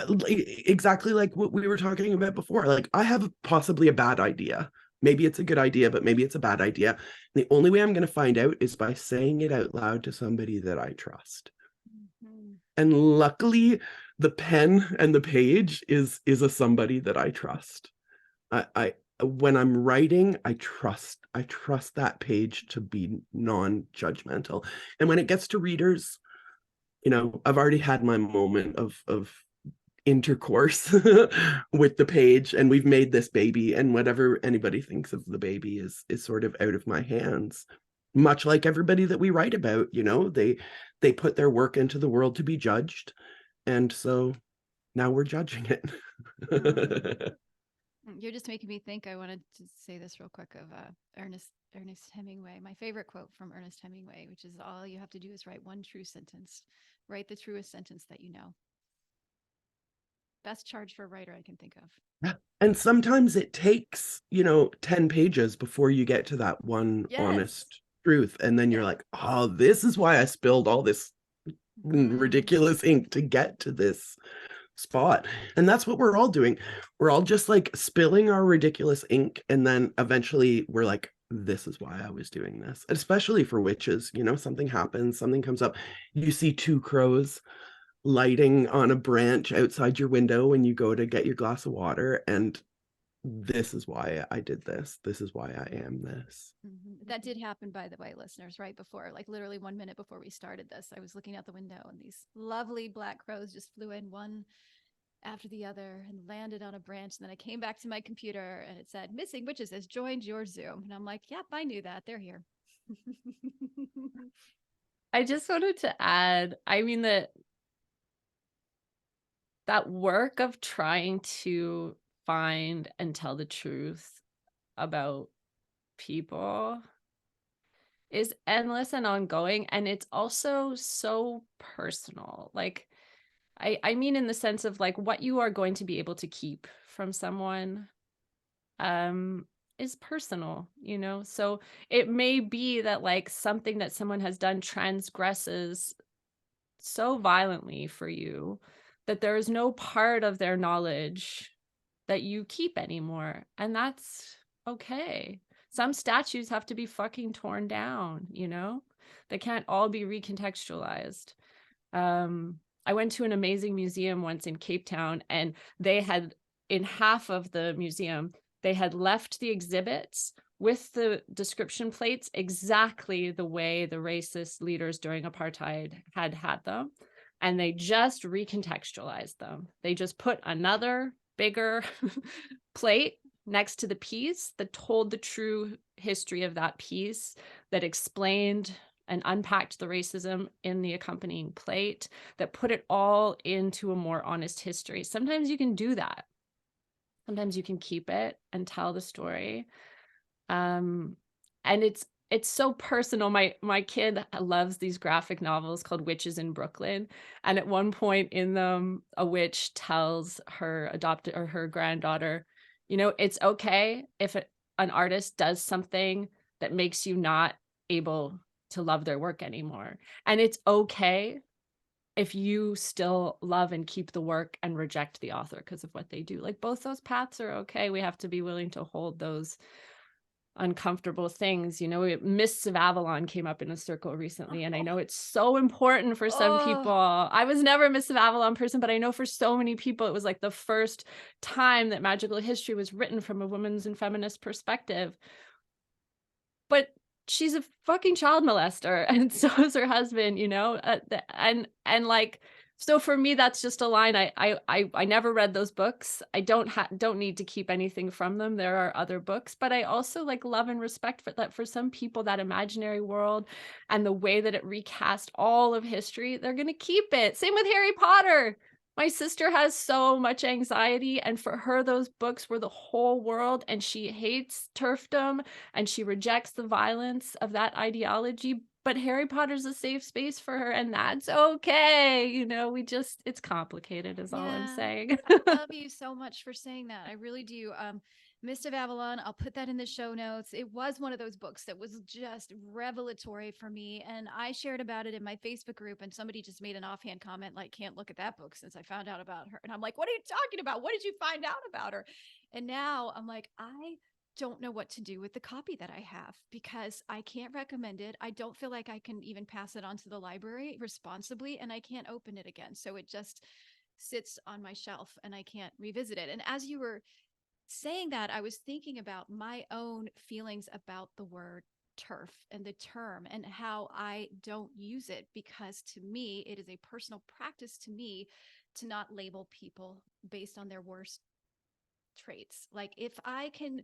Speaker 2: exactly like what we were talking about before. Like, I have possibly a bad idea. Maybe it's a good idea, but maybe it's a bad idea. And the only way I'm going to find out is by saying it out loud to somebody that I trust. Mm-hmm. And luckily, the pen and the page is a somebody that I trust. I when I'm writing, I trust that page to be non-judgmental. And when it gets to readers, you know, I've already had my moment of intercourse with the page, and we've made this baby, and whatever anybody thinks of the baby is sort of out of my hands. Much like everybody that we write about, you know, they put their work into the world to be judged, and so now we're judging it.
Speaker 1: You're just making me think. I wanted to say this real quick of Ernest Hemingway. My favorite quote from Ernest Hemingway, which is, all you have to do is write one true sentence. Write the truest sentence that you know. Best charge for a writer I can think of.
Speaker 2: And sometimes it takes, you know, 10 pages before you get to that one honest truth. And then you're like, oh, this is why I spilled all this ridiculous ink to get to this spot. And that's what we're all doing. We're all just like spilling our ridiculous ink, and then eventually we're like, this is why I was doing this. Especially for witches, you know, something happens, something comes up, you see two crows lighting on a branch outside your window when you go to get your glass of water, and this is why I did this. This is why I am this.
Speaker 1: Mm-hmm. That did happen, by the way, listeners, right before, like literally 1 minute before we started this. I was looking out the window and these lovely black crows just flew in one after the other and landed on a branch. And then I came back to my computer and it said, "Missing Witches has joined your Zoom." And I'm like, yep, I knew that. They're here.
Speaker 3: I just wanted to add, I mean, that work of trying to find and tell the truth about people is endless and ongoing, and it's also so personal. Like, I mean, in the sense of like what you are going to be able to keep from someone is personal, you know? So it may be that like something that someone has done transgresses so violently for you that there is no part of their knowledge that you keep anymore. And that's okay. Some statues have to be fucking torn down, you know? They can't all be recontextualized. I went to an amazing museum once in Cape Town, and they had, in half of the museum, they had left the exhibits with the description plates exactly the way the racist leaders during apartheid had them. And they just recontextualized them. They just put another bigger plate next to the piece that told the true history of that piece, that explained and unpacked the racism in the accompanying plate, that put it all into a more honest history. Sometimes you can do that. Sometimes you can keep it and tell the story. And it's so personal. My kid loves these graphic novels called Witches in Brooklyn. And at one point in them, a witch tells her adopted or her granddaughter, you know, it's okay if an artist does something that makes you not able to love their work anymore. And it's okay if you still love and keep the work and reject the author because of what they do. Like, both those paths are okay. We have to be willing to hold those uncomfortable things. Mists of Avalon came up in a circle recently, and I know it's so important for some people. I was never a Mists of Avalon person, but I know for so many people it was like the first time that magical history was written from a woman's and feminist perspective. But she's a fucking child molester, and so is her husband, and like, so for me, that's just a line. I never read those books. I don't need to keep anything from them. There are other books, but I also like love and respect for that. For some people, that imaginary world and the way that it recast all of history, they're going to keep it. Same with Harry Potter. My sister has so much anxiety, and for her, those books were the whole world, and she hates turfdom and she rejects the violence of that ideology. But Harry Potter's a safe space for her, and that's okay. It's complicated is all I'm saying.
Speaker 1: I love you so much for saying that. I really do. Mist of Avalon, I'll put that in the show notes. It was one of those books that was just revelatory for me. And I shared about it in my Facebook group, and somebody just made an offhand comment like, can't look at that book since I found out about her. And I'm like, what are you talking about? What did you find out about her? And now I'm like, I don't know what to do with the copy that I have because I can't recommend it. I don't feel like I can even pass it on to the library responsibly, and I can't open it again. So it just sits on my shelf and I can't revisit it. And as you were saying that, I was thinking about my own feelings about the word turf and the term and how I don't use it, because to me, it is a personal practice to me to not label people based on their worst traits. Like if I can,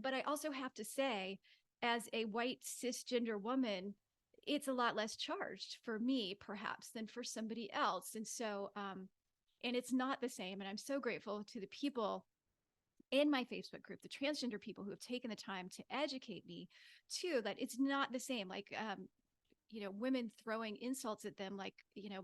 Speaker 1: but I also have to say, as a white cisgender woman, it's a lot less charged for me perhaps than for somebody else. And so, and it's not the same. And I'm so grateful to the people in my Facebook group, the transgender people who have taken the time to educate me too, that it's not the same. Like, women throwing insults at them, like,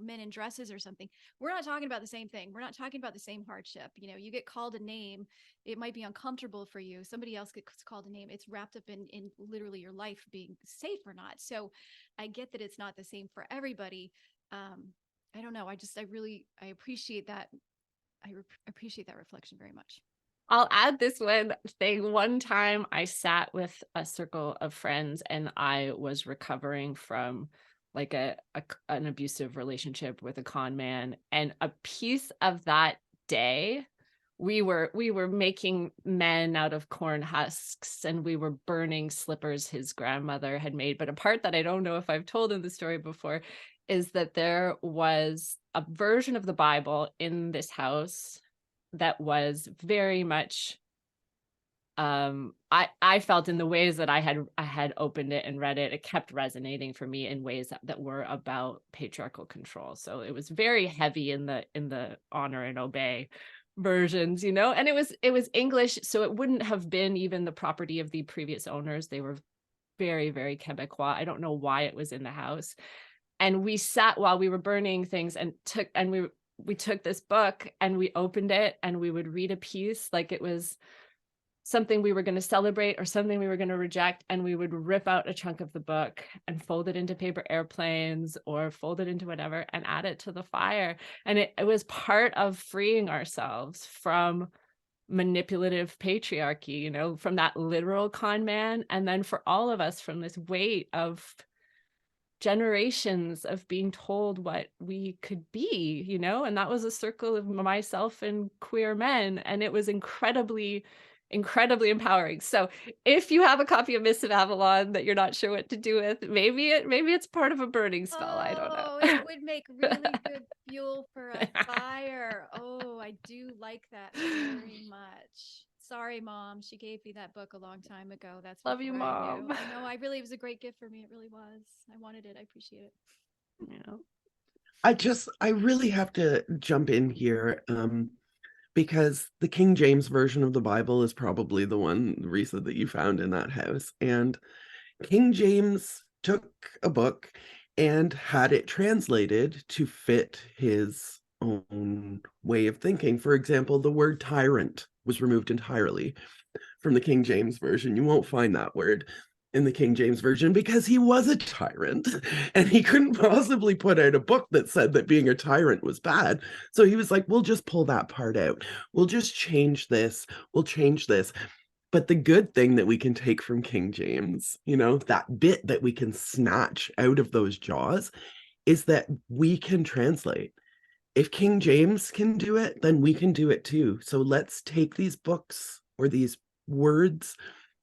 Speaker 1: men in dresses or something. We're not talking about the same thing. We're not talking about the same hardship. You get called a name. It might be uncomfortable for you. Somebody else gets called a name. It's wrapped up in literally your life being safe or not. So I get that it's not the same for everybody. I don't know. I appreciate that. I appreciate that reflection very much.
Speaker 3: I'll add this one thing. One time I sat with a circle of friends, and I was recovering from like an abusive relationship with a con man. And a piece of that day, we were making men out of corn husks, and we were burning slippers his grandmother had made. But a part that I don't know if I've told in the story before is that there was a version of the Bible in this house that was very much, I felt in the ways that I had opened it and read it, it kept resonating for me in ways that were about patriarchal control. So it was very heavy in the honor and obey versions, and it was English, so it wouldn't have been even the property of the previous owners. They were very, very Quebecois. I don't know why it was in the house. And we sat while we were burning things we took this book and we opened it, and we would read a piece like it was something we were going to celebrate or something we were going to reject. And we would rip out a chunk of the book and fold it into paper airplanes or fold it into whatever and add it to the fire. And it was part of freeing ourselves from manipulative patriarchy, from that literal con man. And then for all of us, from this weight of generations of being told what we could be, and that was a circle of myself and queer men, and it was incredibly empowering. So if you have a copy of Mists of Avalon that you're not sure what to do with, maybe it's part of a burning spell. I don't know.
Speaker 1: It would make really good fuel for a fire. Oh, I do like that very much. Sorry, Mom. She gave me that book a long time ago. That's
Speaker 3: love you, Mom.
Speaker 1: I know. It was a great gift for me. It really was. I wanted it. I appreciate it.
Speaker 2: I really have to jump in here because the King James version of the Bible is probably the one, Risa, that you found in that house. And King James took a book and had it translated to fit his own way of thinking. For example, the word tyrant was removed entirely from the King James version. You won't find that word in the King James version because he was a tyrant and he couldn't possibly put out a book that said that being a tyrant was bad. So he was like, we'll just pull that part out. We'll just change this. We'll change this. But the good thing that we can take from King James, that bit that we can snatch out of those jaws, is that we can translate. If King James can do it, then we can do it too. So let's take these books or these words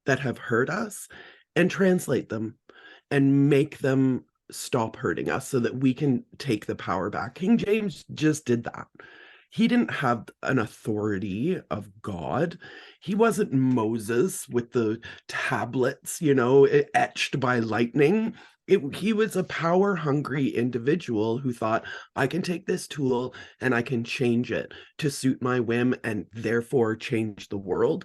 Speaker 2: that have hurt us and translate them and make them stop hurting us so that we can take the power back. King James just did that. He didn't have an authority of God. He wasn't Moses with the tablets, etched by lightning. He was a power-hungry individual who thought, I can take this tool and I can change it to suit my whim and therefore change the world.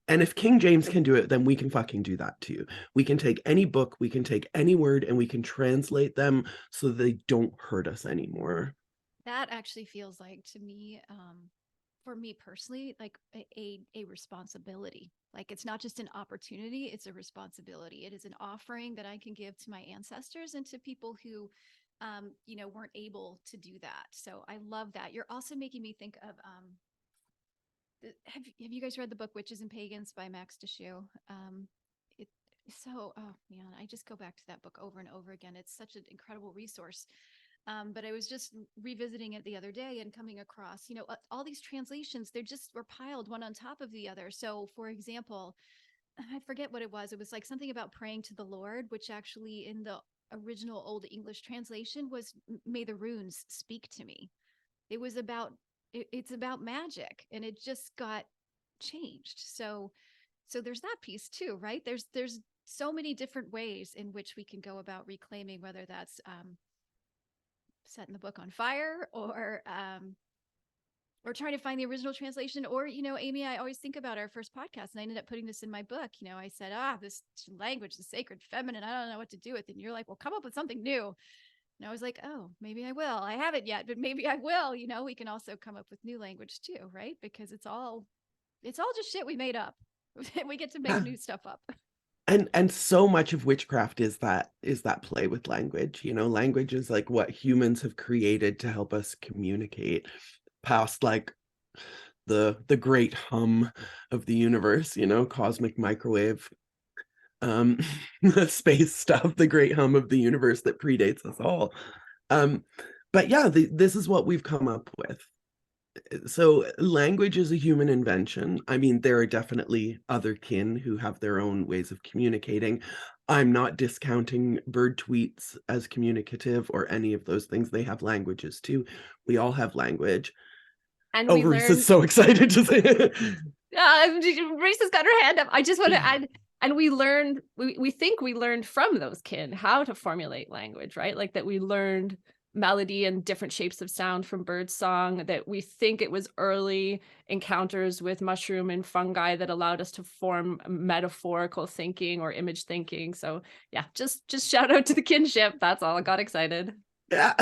Speaker 2: And if King James can do it, then we can fucking do that too. We can take any book, we can take any word, and we can translate them so they don't hurt us anymore.
Speaker 1: That actually feels like, to me, for me personally, like a responsibility. Like, it's not just an opportunity, it's a responsibility. It is an offering that I can give to my ancestors and to people who, weren't able to do that. So I love that. You're also making me think of, have you guys read the book Witches and Pagans by Max Deschaux? Oh man, I just go back to that book over and over again. It's such an incredible resource. But I was just revisiting it the other day and coming across, all these translations, were piled one on top of the other. So for example, I forget what it was. It was like something about praying to the Lord, which actually in the original Old English translation was, may the runes speak to me. It was about, it's about magic, and it just got changed. So there's that piece too, right? There's so many different ways in which we can go about reclaiming, whether that's, setting the book on fire or trying to find the original translation, or Amy, I always think about our first podcast, and I ended up putting this in my book. I said, this language is sacred feminine, I don't know what to do with it, and you're like, well, come up with something new. And I was like, oh, maybe I will. I haven't yet, but maybe I will. We can also come up with new language too, right? Because it's all just shit we made up. We get to make new stuff up.
Speaker 2: And so much of witchcraft is that play with language. Language is like what humans have created to help us communicate past like the great hum of the universe, cosmic microwave space stuff, the great hum of the universe that predates us all. But yeah, this is what we've come up with. So language is a human invention. I mean, there are definitely other kin who have their own ways of communicating. I'm not discounting bird tweets as communicative or any of those things. They have languages too. We all have language. And Risa's so excited to say it.
Speaker 3: Risa's got her hand up. I just want to add, and we learned, we think we learned from those kin how to formulate language, right? Like that we learned melody and different shapes of sound from bird song, that we think it was early encounters with mushroom and fungi that allowed us to form metaphorical thinking or image thinking. So yeah, just shout out to the kinship. That's all. I got excited.
Speaker 2: Yeah,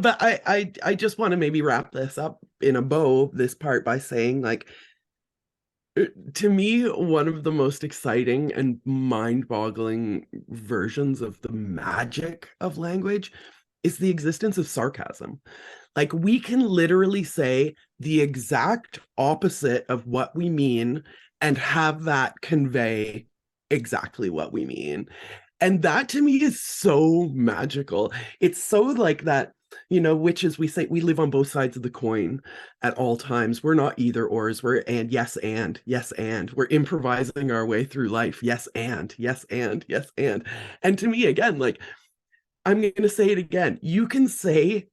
Speaker 2: but I just want to maybe wrap this up in a bow, this part, by saying, like, to me, one of the most exciting and mind-boggling versions of the magic of language is the existence of sarcasm. Like, we can literally say the exact opposite of what we mean and have that convey exactly what we mean. And that to me is so magical. It's so like that, witches, we say we live on both sides of the coin at all times. We're not either ors, we're and yes and we're improvising our way through life. Yes and. And to me, again, like, I'm going to say it again. You can say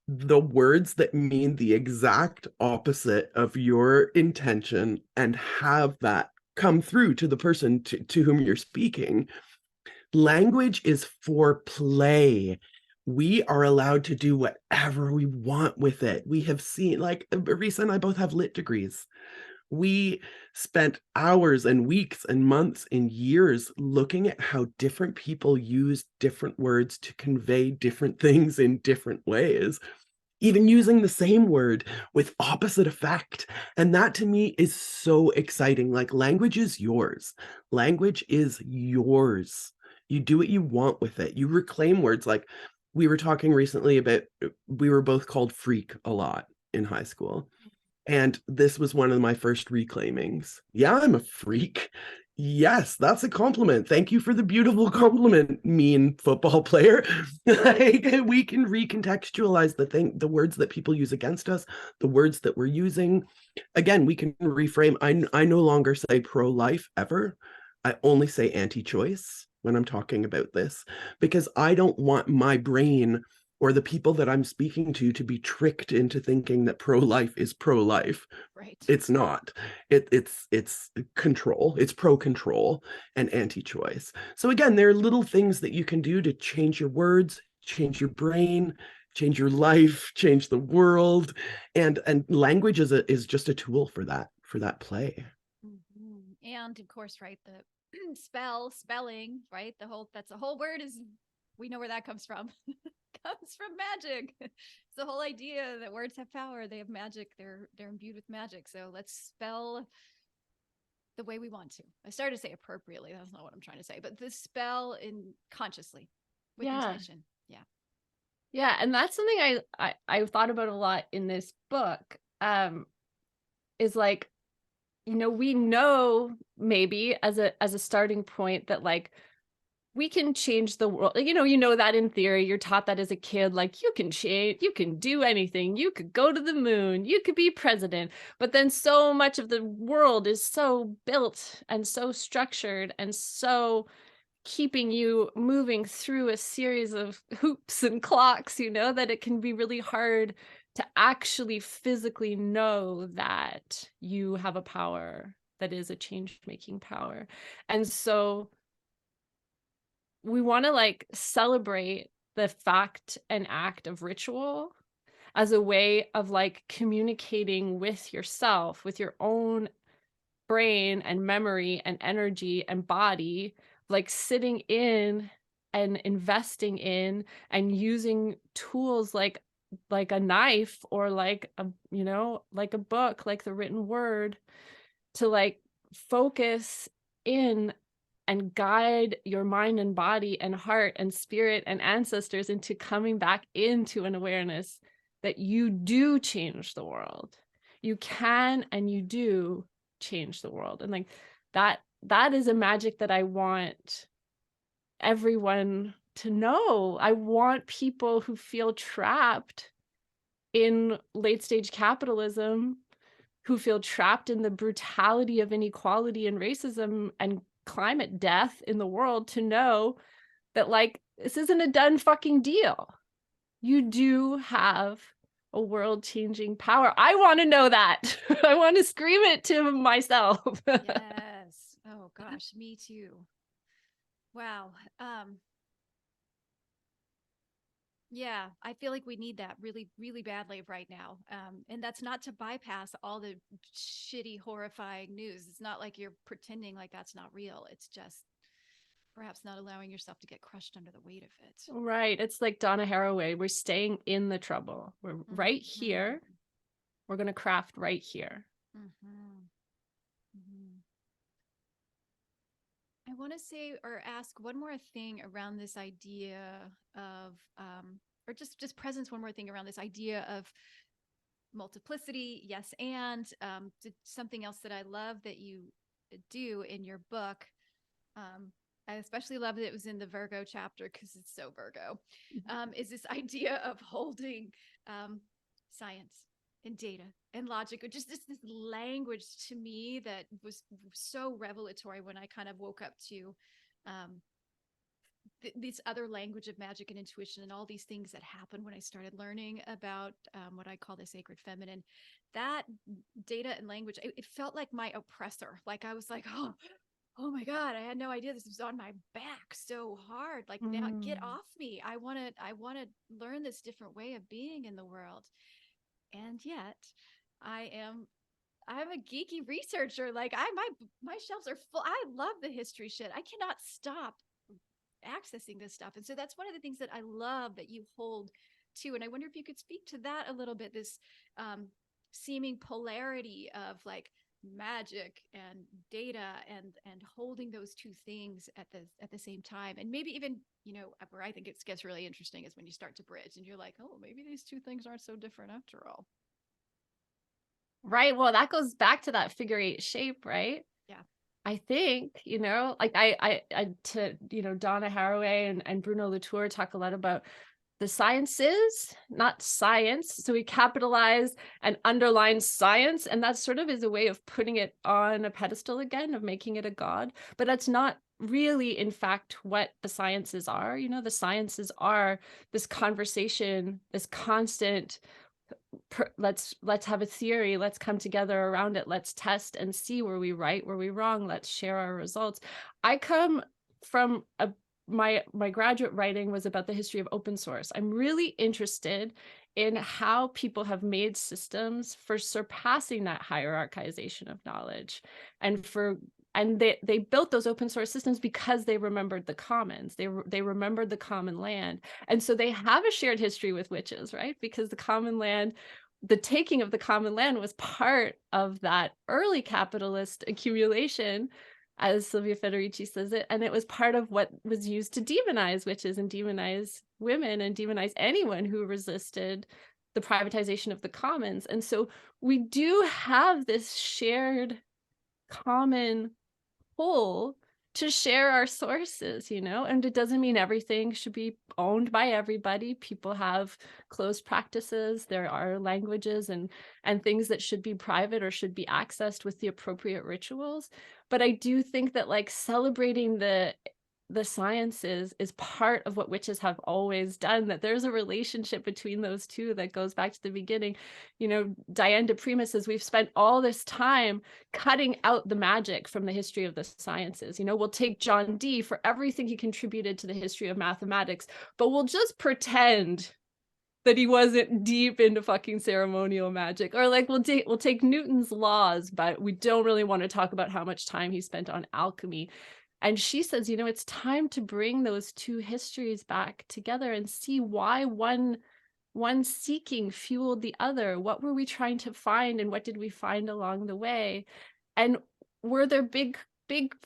Speaker 2: the words that mean the exact opposite of your intention and have that come through to the person to whom you're speaking. Language is for play. We are allowed to do whatever we want with it. We have seen, like, Risa and I both have lit degrees. We spent hours and weeks and months and years looking at how different people use different words to convey different things in different ways, even using the same word with opposite effect. And that to me is so exciting. Like, language is yours. Language is yours. You do what you want with it. You reclaim words. Like, we were talking recently about, we were both called freak a lot in high school. And this was one of my first reclaimings. Yeah, I'm a freak. Yes, that's a compliment. Thank you for the beautiful compliment, mean football player. Like, we can recontextualize the words that people use against us, the words that we're using. Again, we can reframe. I no longer say pro-life ever. I only say anti-choice when I'm talking about this, because I don't want my brain or the people that I'm speaking to be tricked into thinking that pro-life is pro-life.
Speaker 1: Right.
Speaker 2: It's not. It's control. It's pro-control and anti-choice. So again, there are little things that you can do to change your words, change your brain, change your life, change the world, and language is just a tool for that play.
Speaker 1: And of course, right, the spelling, right? That's a whole word, is we know where that comes from. Comes from magic. It's the whole idea that words have power. They have magic. They're imbued with magic. So let's spell the way we want to. I started to say appropriately. That's not what I'm trying to say, but the spell in consciously with intention. Yeah.
Speaker 3: Yeah, and that's something I thought about a lot in this book. Is like, we know maybe as a starting point that like we can change the world. That in theory, you're taught that as a kid, like you can change, you can do anything, you could go to the moon, you could be president. But then so much of the world is so built and so structured and so keeping you moving through a series of hoops and clocks, that it can be really hard to actually physically know that you have a power that is a change-making power. And so we want to like celebrate the fact and act of ritual as a way of like communicating with yourself, with your own brain and memory and energy and body, like sitting in and investing in and using tools like a knife or like a book, like the written word, to like focus in and guide your mind and body and heart and spirit and ancestors into coming back into an awareness that you do change the world. You can and you do change the world. And like that is a magic that I want everyone to know. I want people who feel trapped in late stage capitalism, who feel trapped in the brutality of inequality and racism and climate death in the world, to know that like this isn't a done fucking deal. You do have a world-changing power. I want to know that. I want to scream it to myself.
Speaker 1: Yes. Oh gosh, me too. Wow. Yeah, I feel like we need that really, really badly right now. And that's not to bypass all the shitty, horrifying news. It's not like you're pretending like that's not real. It's just perhaps not allowing yourself to get crushed under the weight of it.
Speaker 3: Right. It's like Donna Haraway. We're staying in the trouble. We're right here. We're going to craft right here.
Speaker 1: I want to say or ask one more thing around this idea of, or just presence, one more thing around this idea of multiplicity. Yes. And something else that I love that you do in your book. I especially love that it was in the Virgo chapter because it's so Virgo, is this idea of holding science and data and logic, or just this language to me that was so revelatory when I kind of woke up to this other language of magic and intuition and all these things that happen when I started learning about what I call the sacred feminine. That data and language, it felt like my oppressor. Like I was like, oh my God, I had no idea this was on my back so hard. Like now get off me. I want to learn this different way of being in the world. And yet I'm a geeky researcher. Like my shelves are full. I love the history shit. I cannot stop accessing this stuff. And so that's one of the things that I love that you hold to. And I wonder if you could speak to that a little bit, this seeming polarity of like magic and data and holding those two things at the same time. And maybe even, where I think it gets really interesting is when you start to bridge and you're like, oh, maybe these two things aren't so different after all.
Speaker 3: Right. Well, that goes back to that figure 8 shape, right?
Speaker 1: Yeah.
Speaker 3: I think, like I to, Donna Haraway and Bruno Latour talk a lot about the sciences, not science. So we capitalize and underline science, and that sort of is a way of putting it on a pedestal again, of making it a god. But that's not really, in fact, what the sciences are. The sciences are this conversation, this constant, let's have a theory, let's come together around it, let's test and see, were we right, were we wrong, let's share our results. I come from my graduate writing was about the history of open source. I'm really interested in how people have made systems for surpassing that hierarchization of knowledge, and they built those open source systems because they remembered the commons. They remembered the common land. And so they have a shared history with witches, right? Because the common land, the taking of the common land, was part of that early capitalist accumulation, as Silvia Federici says it. And it was part of what was used to demonize witches and demonize women and demonize anyone who resisted the privatization of the commons. And so we do have this shared common whole to share our sources, and it doesn't mean everything should be owned by everybody. People have closed practices. There are languages and things that should be private or should be accessed with the appropriate rituals. But I do think that, like, celebrating the sciences is part of what witches have always done, that there's a relationship between those two that goes back to the beginning. Diane de Prima says we've spent all this time cutting out the magic from the history of the sciences. We'll take John Dee for everything he contributed to the history of mathematics, but we'll just pretend that he wasn't deep into fucking ceremonial magic. Or like we'll take Newton's laws, but we don't really want to talk about how much time he spent on alchemy. And she says, it's time to bring those two histories back together and see why one seeking fueled the other. What were we trying to find, and what did we find along the way? And were there big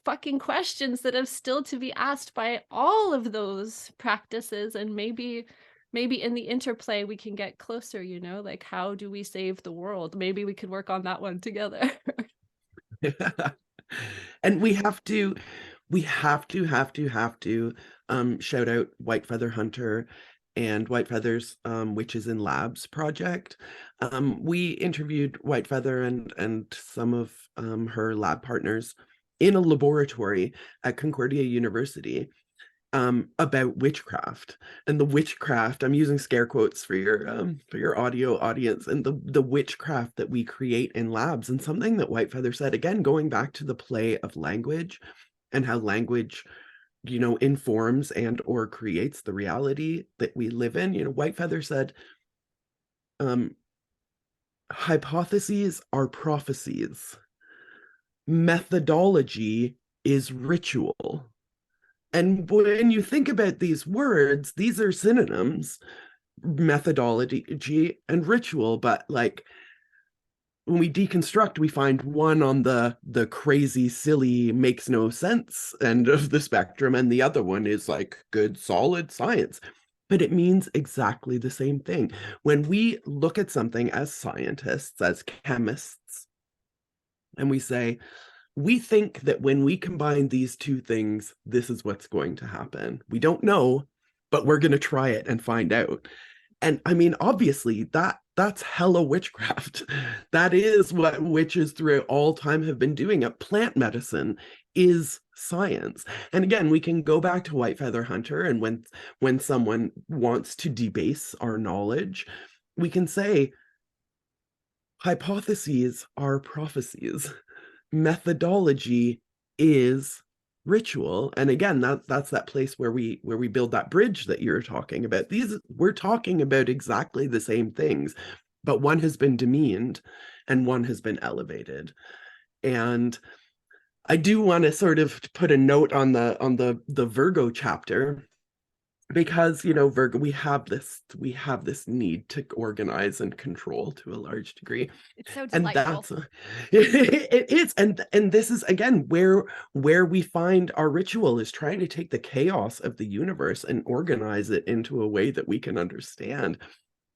Speaker 3: fucking questions that have still to be asked by all of those practices? And maybe in the interplay we can get closer, like, how do we save the world? Maybe we could work on that one together.
Speaker 2: And we have to shout out White Feather Hunter and White Feather's Witches in Labs project. We interviewed White Feather and some of her lab partners in a laboratory at Concordia University about witchcraft. And the witchcraft, I'm using scare quotes for your audio audience, and the witchcraft that we create in labs. And something that White Feather said, again, going back to the play of language and how language, informs and or creates the reality that we live in. White Feather said, hypotheses are prophecies. Methodology is ritual. And when you think about these words, these are synonyms, methodology and ritual. But like, when we deconstruct, we find one on the crazy, silly, makes no sense end of the spectrum, and the other one is like good, solid science. But it means exactly the same thing. When we look at something as scientists, as chemists, and we say, we think that when we combine these two things, this is what's going to happen. We don't know, but we're going to try it and find out. And I mean, obviously, that's hella witchcraft. That is what witches throughout all time have been doing. Plant medicine is science. And again, we can go back to White Feather Hunter, and when someone wants to debase our knowledge, we can say, hypotheses are prophecies. Methodology is ritual. And again, that's that place where we build that bridge that you're talking about. We're talking about exactly the same things, but one has been demeaned and one has been elevated. And I do want to sort of put a note on the Virgo chapter, because Virgo, we have this need to organize and control to a large degree.
Speaker 1: It's so delightful.
Speaker 2: And it is, and this is again where we find our ritual is trying to take the chaos of the universe and organize it into a way that we can understand.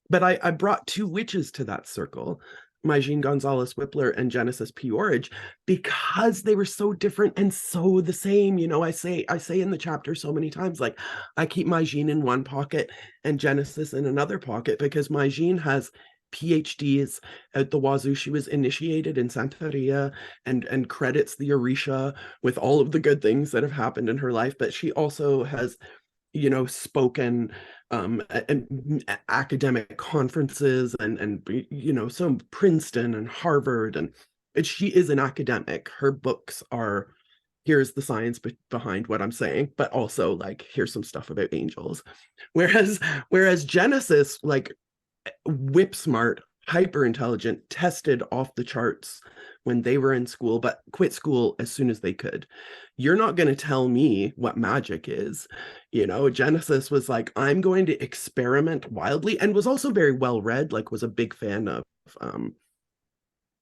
Speaker 2: But I brought two witches to that circle. Majin Gonzalez Whippler and Genesis Peorage, because they were so different and so the same. You know, I say in the chapter so many times, like, I keep Majin in one pocket and Genesis in another pocket, because Majin has PhDs at the wazoo. She was initiated in Santeria and credits the Orisha with all of the good things that have happened in her life, but she also has, you know, spoken and academic conferences and you know, so Princeton and Harvard, and she is an academic. Her books are, here's the science behind what I'm saying, but also like, here's some stuff about angels. Whereas Genesis, like, whip smart, hyper intelligent, tested off the charts when they were in school, but quit school as soon as they could. You're not going to tell me what magic is. You know, Genesis was like, I'm going to experiment wildly, and was also very well read, like, was a big fan of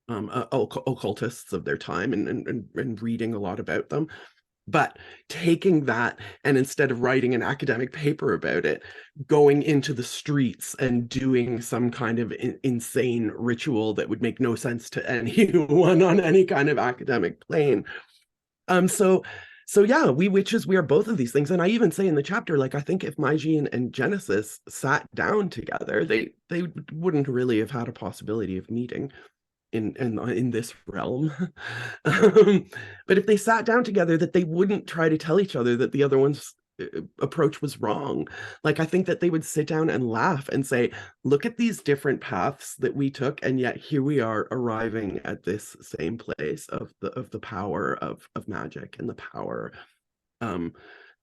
Speaker 2: occultists of their time, and reading a lot about them. But taking that, and instead of writing an academic paper about it, going into the streets and doing some kind of insane ritual that would make no sense to anyone on any kind of academic plane. So yeah, we witches, we are both of these things. And I even say in the chapter, like, I think if Majin and Genesis sat down together, they wouldn't really have had a possibility of meeting in this realm. But if they sat down together, that they wouldn't try to tell each other that the other one's approach was wrong. Like, I think that they would sit down and laugh and say, look at these different paths that we took, and yet here we are arriving at this same place of the power of magic, and the power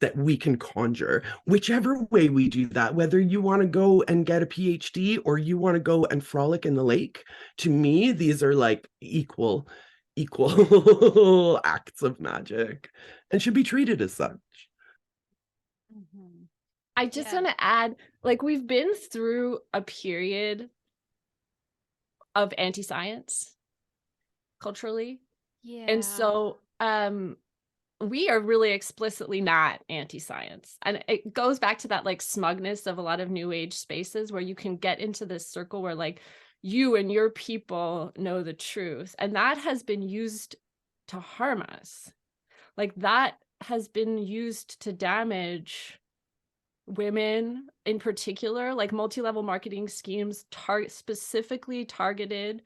Speaker 2: that we can conjure. Whichever way we do that, whether you want to go and get a PhD or you want to go and frolic in the lake, to me, these are like equal acts of magic, and should be treated as such.
Speaker 3: I just want to add, like, we've been through a period of anti-science culturally.
Speaker 1: Yeah.
Speaker 3: And so we are really explicitly not anti-science. And it goes back to that, like, smugness of a lot of new age spaces, where you can get into this circle where, like, you and your people know the truth. And that has been used to harm us. Like, that has been used to damage women in particular. Like, multi-level marketing schemes specifically targeted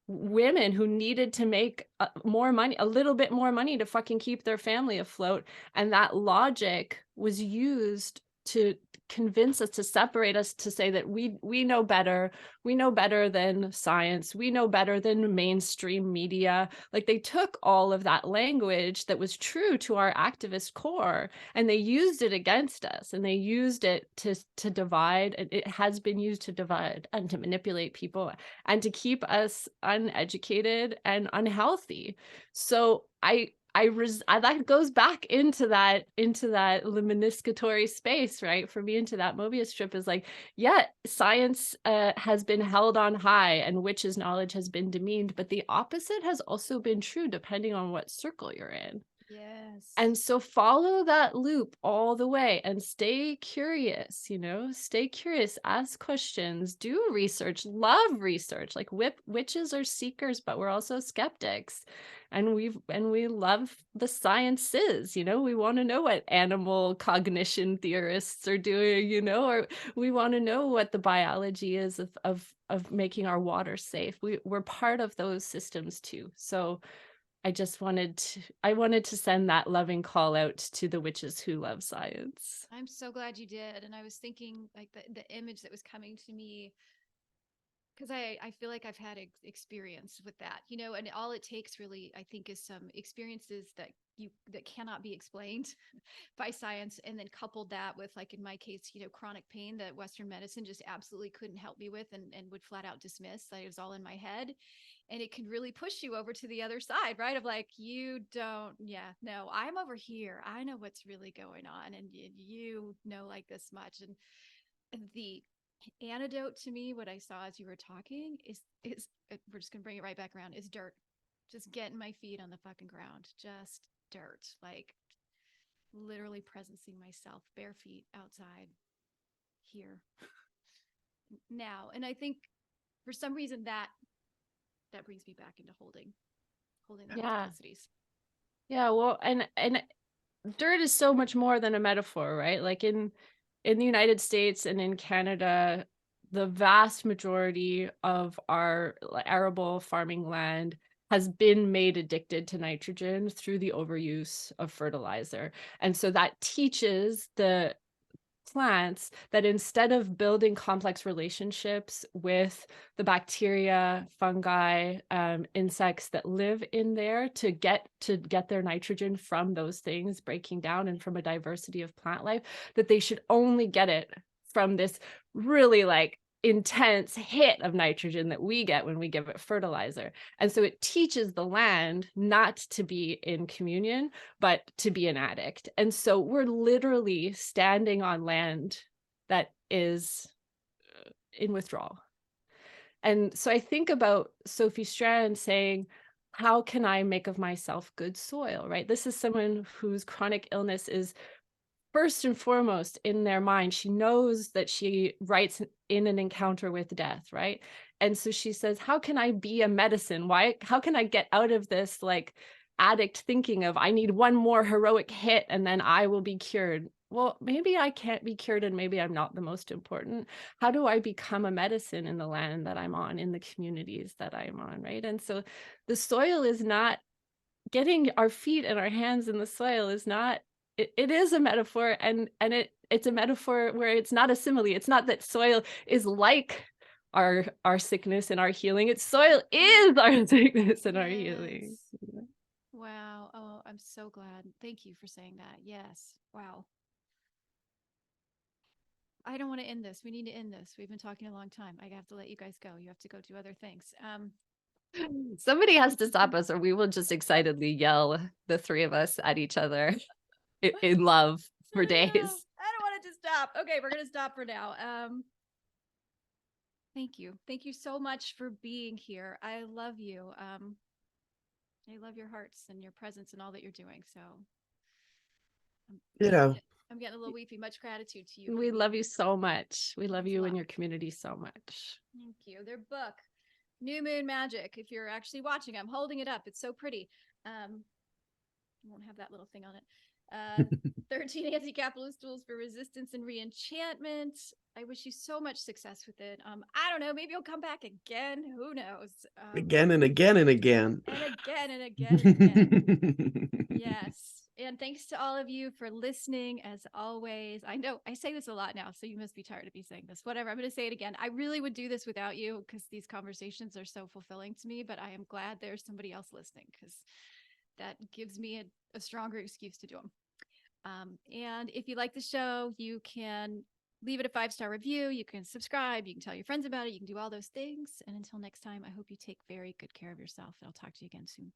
Speaker 3: women who needed to make more money, a little bit more money, to fucking keep their family afloat. And that logic was used to convince us, to separate us, to say that we know better. We know better than science. We know better than mainstream media. Like, they took all of that language that was true to our activist core, and they used it against us, and they used it to divide. It has been used to divide and to manipulate people and to keep us uneducated and unhealthy. So that goes back into that luminiscatory space, right? For me, into that Mobius strip is like, yeah, science has been held on high, and witches' knowledge has been demeaned, but the opposite has also been true, depending on what circle you're in.
Speaker 1: Yes.
Speaker 3: And so follow that loop all the way and stay curious, stay curious, ask questions, do research, love research. Like, witches are seekers, but we're also skeptics. And we love the sciences, we want to know what animal cognition theorists are doing, or we want to know what the biology is of making our water safe. We're part of those systems too. So I wanted to send that loving call out to the witches who love science.
Speaker 1: I'm so glad you did. And I was thinking, like, the image that was coming to me, because I feel like I've had experience with that, and all it takes really, I think, is some experiences that cannot be explained by science, and then coupled that with, like in my case, chronic pain that Western medicine just absolutely couldn't help me with, and would flat out dismiss. That it was all in my head. And it can really push you over to the other side, right? Of like, no, I'm over here. I know what's really going on. And you know, like, this much. And the antidote to me, what I saw as you were talking is we're just going to bring it right back around, is dirt. Just getting my feet on the fucking ground, just dirt, like literally presencing myself bare feet outside here now. And I think for some reason that that brings me back into holding that
Speaker 3: Yeah.
Speaker 1: multiplicities.
Speaker 3: Yeah, well, and dirt is so much more than a metaphor, right? Like in the United States and in Canada, the vast majority of our arable farming land has been made addicted to nitrogen through the overuse of fertilizer. And so that teaches the plants that instead of building complex relationships with the bacteria, fungi, insects that live in there to get their nitrogen from those things breaking down and from a diversity of plant life, that they should only get it from this really like intense hit of nitrogen that we get when we give it fertilizer. And so it teaches the land not to be in communion, but to be an addict. And so we're literally standing on land that is in withdrawal. And so I think about Sophie Strand saying, how can I make of myself good soil, right? This is someone whose chronic illness is first and foremost in their mind. She knows that she writes in an encounter with death, right? And so she says, how can I be a medicine? How can I get out of this like addict thinking of I need one more heroic hit and then I will be cured? Well, maybe I can't be cured and maybe I'm not the most important. How do I become a medicine in the land that I'm on, in the communities that I'm on, right? And so the soil is not, getting our feet and our hands in the soil is not, it is a metaphor, and it's a metaphor where it's not a simile. It's not that soil is like our sickness and our healing. It's soil is our sickness and our healing.
Speaker 1: Wow. Oh, I'm so glad. Thank you for saying that. Yes. Wow. I don't want to end this. We need to end this. We've been talking a long time. I have to let you guys go. You have to go do other things.
Speaker 3: Somebody has to stop us, or we will just excitedly yell, the three of us, at each other in love for days.
Speaker 1: I don't want it to stop. Okay, we're gonna stop for now. Thank you. Thank you so much for being here. I love you. I love your hearts and your presence and all that you're doing. So I'm getting a little weepy. Much gratitude to you.
Speaker 3: We love you so much. We love you and your community so much.
Speaker 1: Thank you. Their book, New Moon Magic. If you're actually watching, I'm holding it up. It's so pretty. I won't have that little thing on it. 13 anti-capitalist tools for resistance and re-enchantment. I wish you so much success with it. I don't know, maybe you'll come back again. Who knows?
Speaker 2: Again and again and again.
Speaker 1: And again and again and again. Yes. And thanks to all of you for listening, as always. I know I say this a lot now, so you must be tired of me saying this. Whatever, I'm going to say it again. I really would do this without you because these conversations are so fulfilling to me, but I am glad there's somebody else listening because that gives me a stronger excuse to do them. And if you like the show, you can leave it a 5-star review. You can subscribe. You can tell your friends about it. You can do all those things. And until next time, I hope you take very good care of yourself. And I'll talk to you again soon.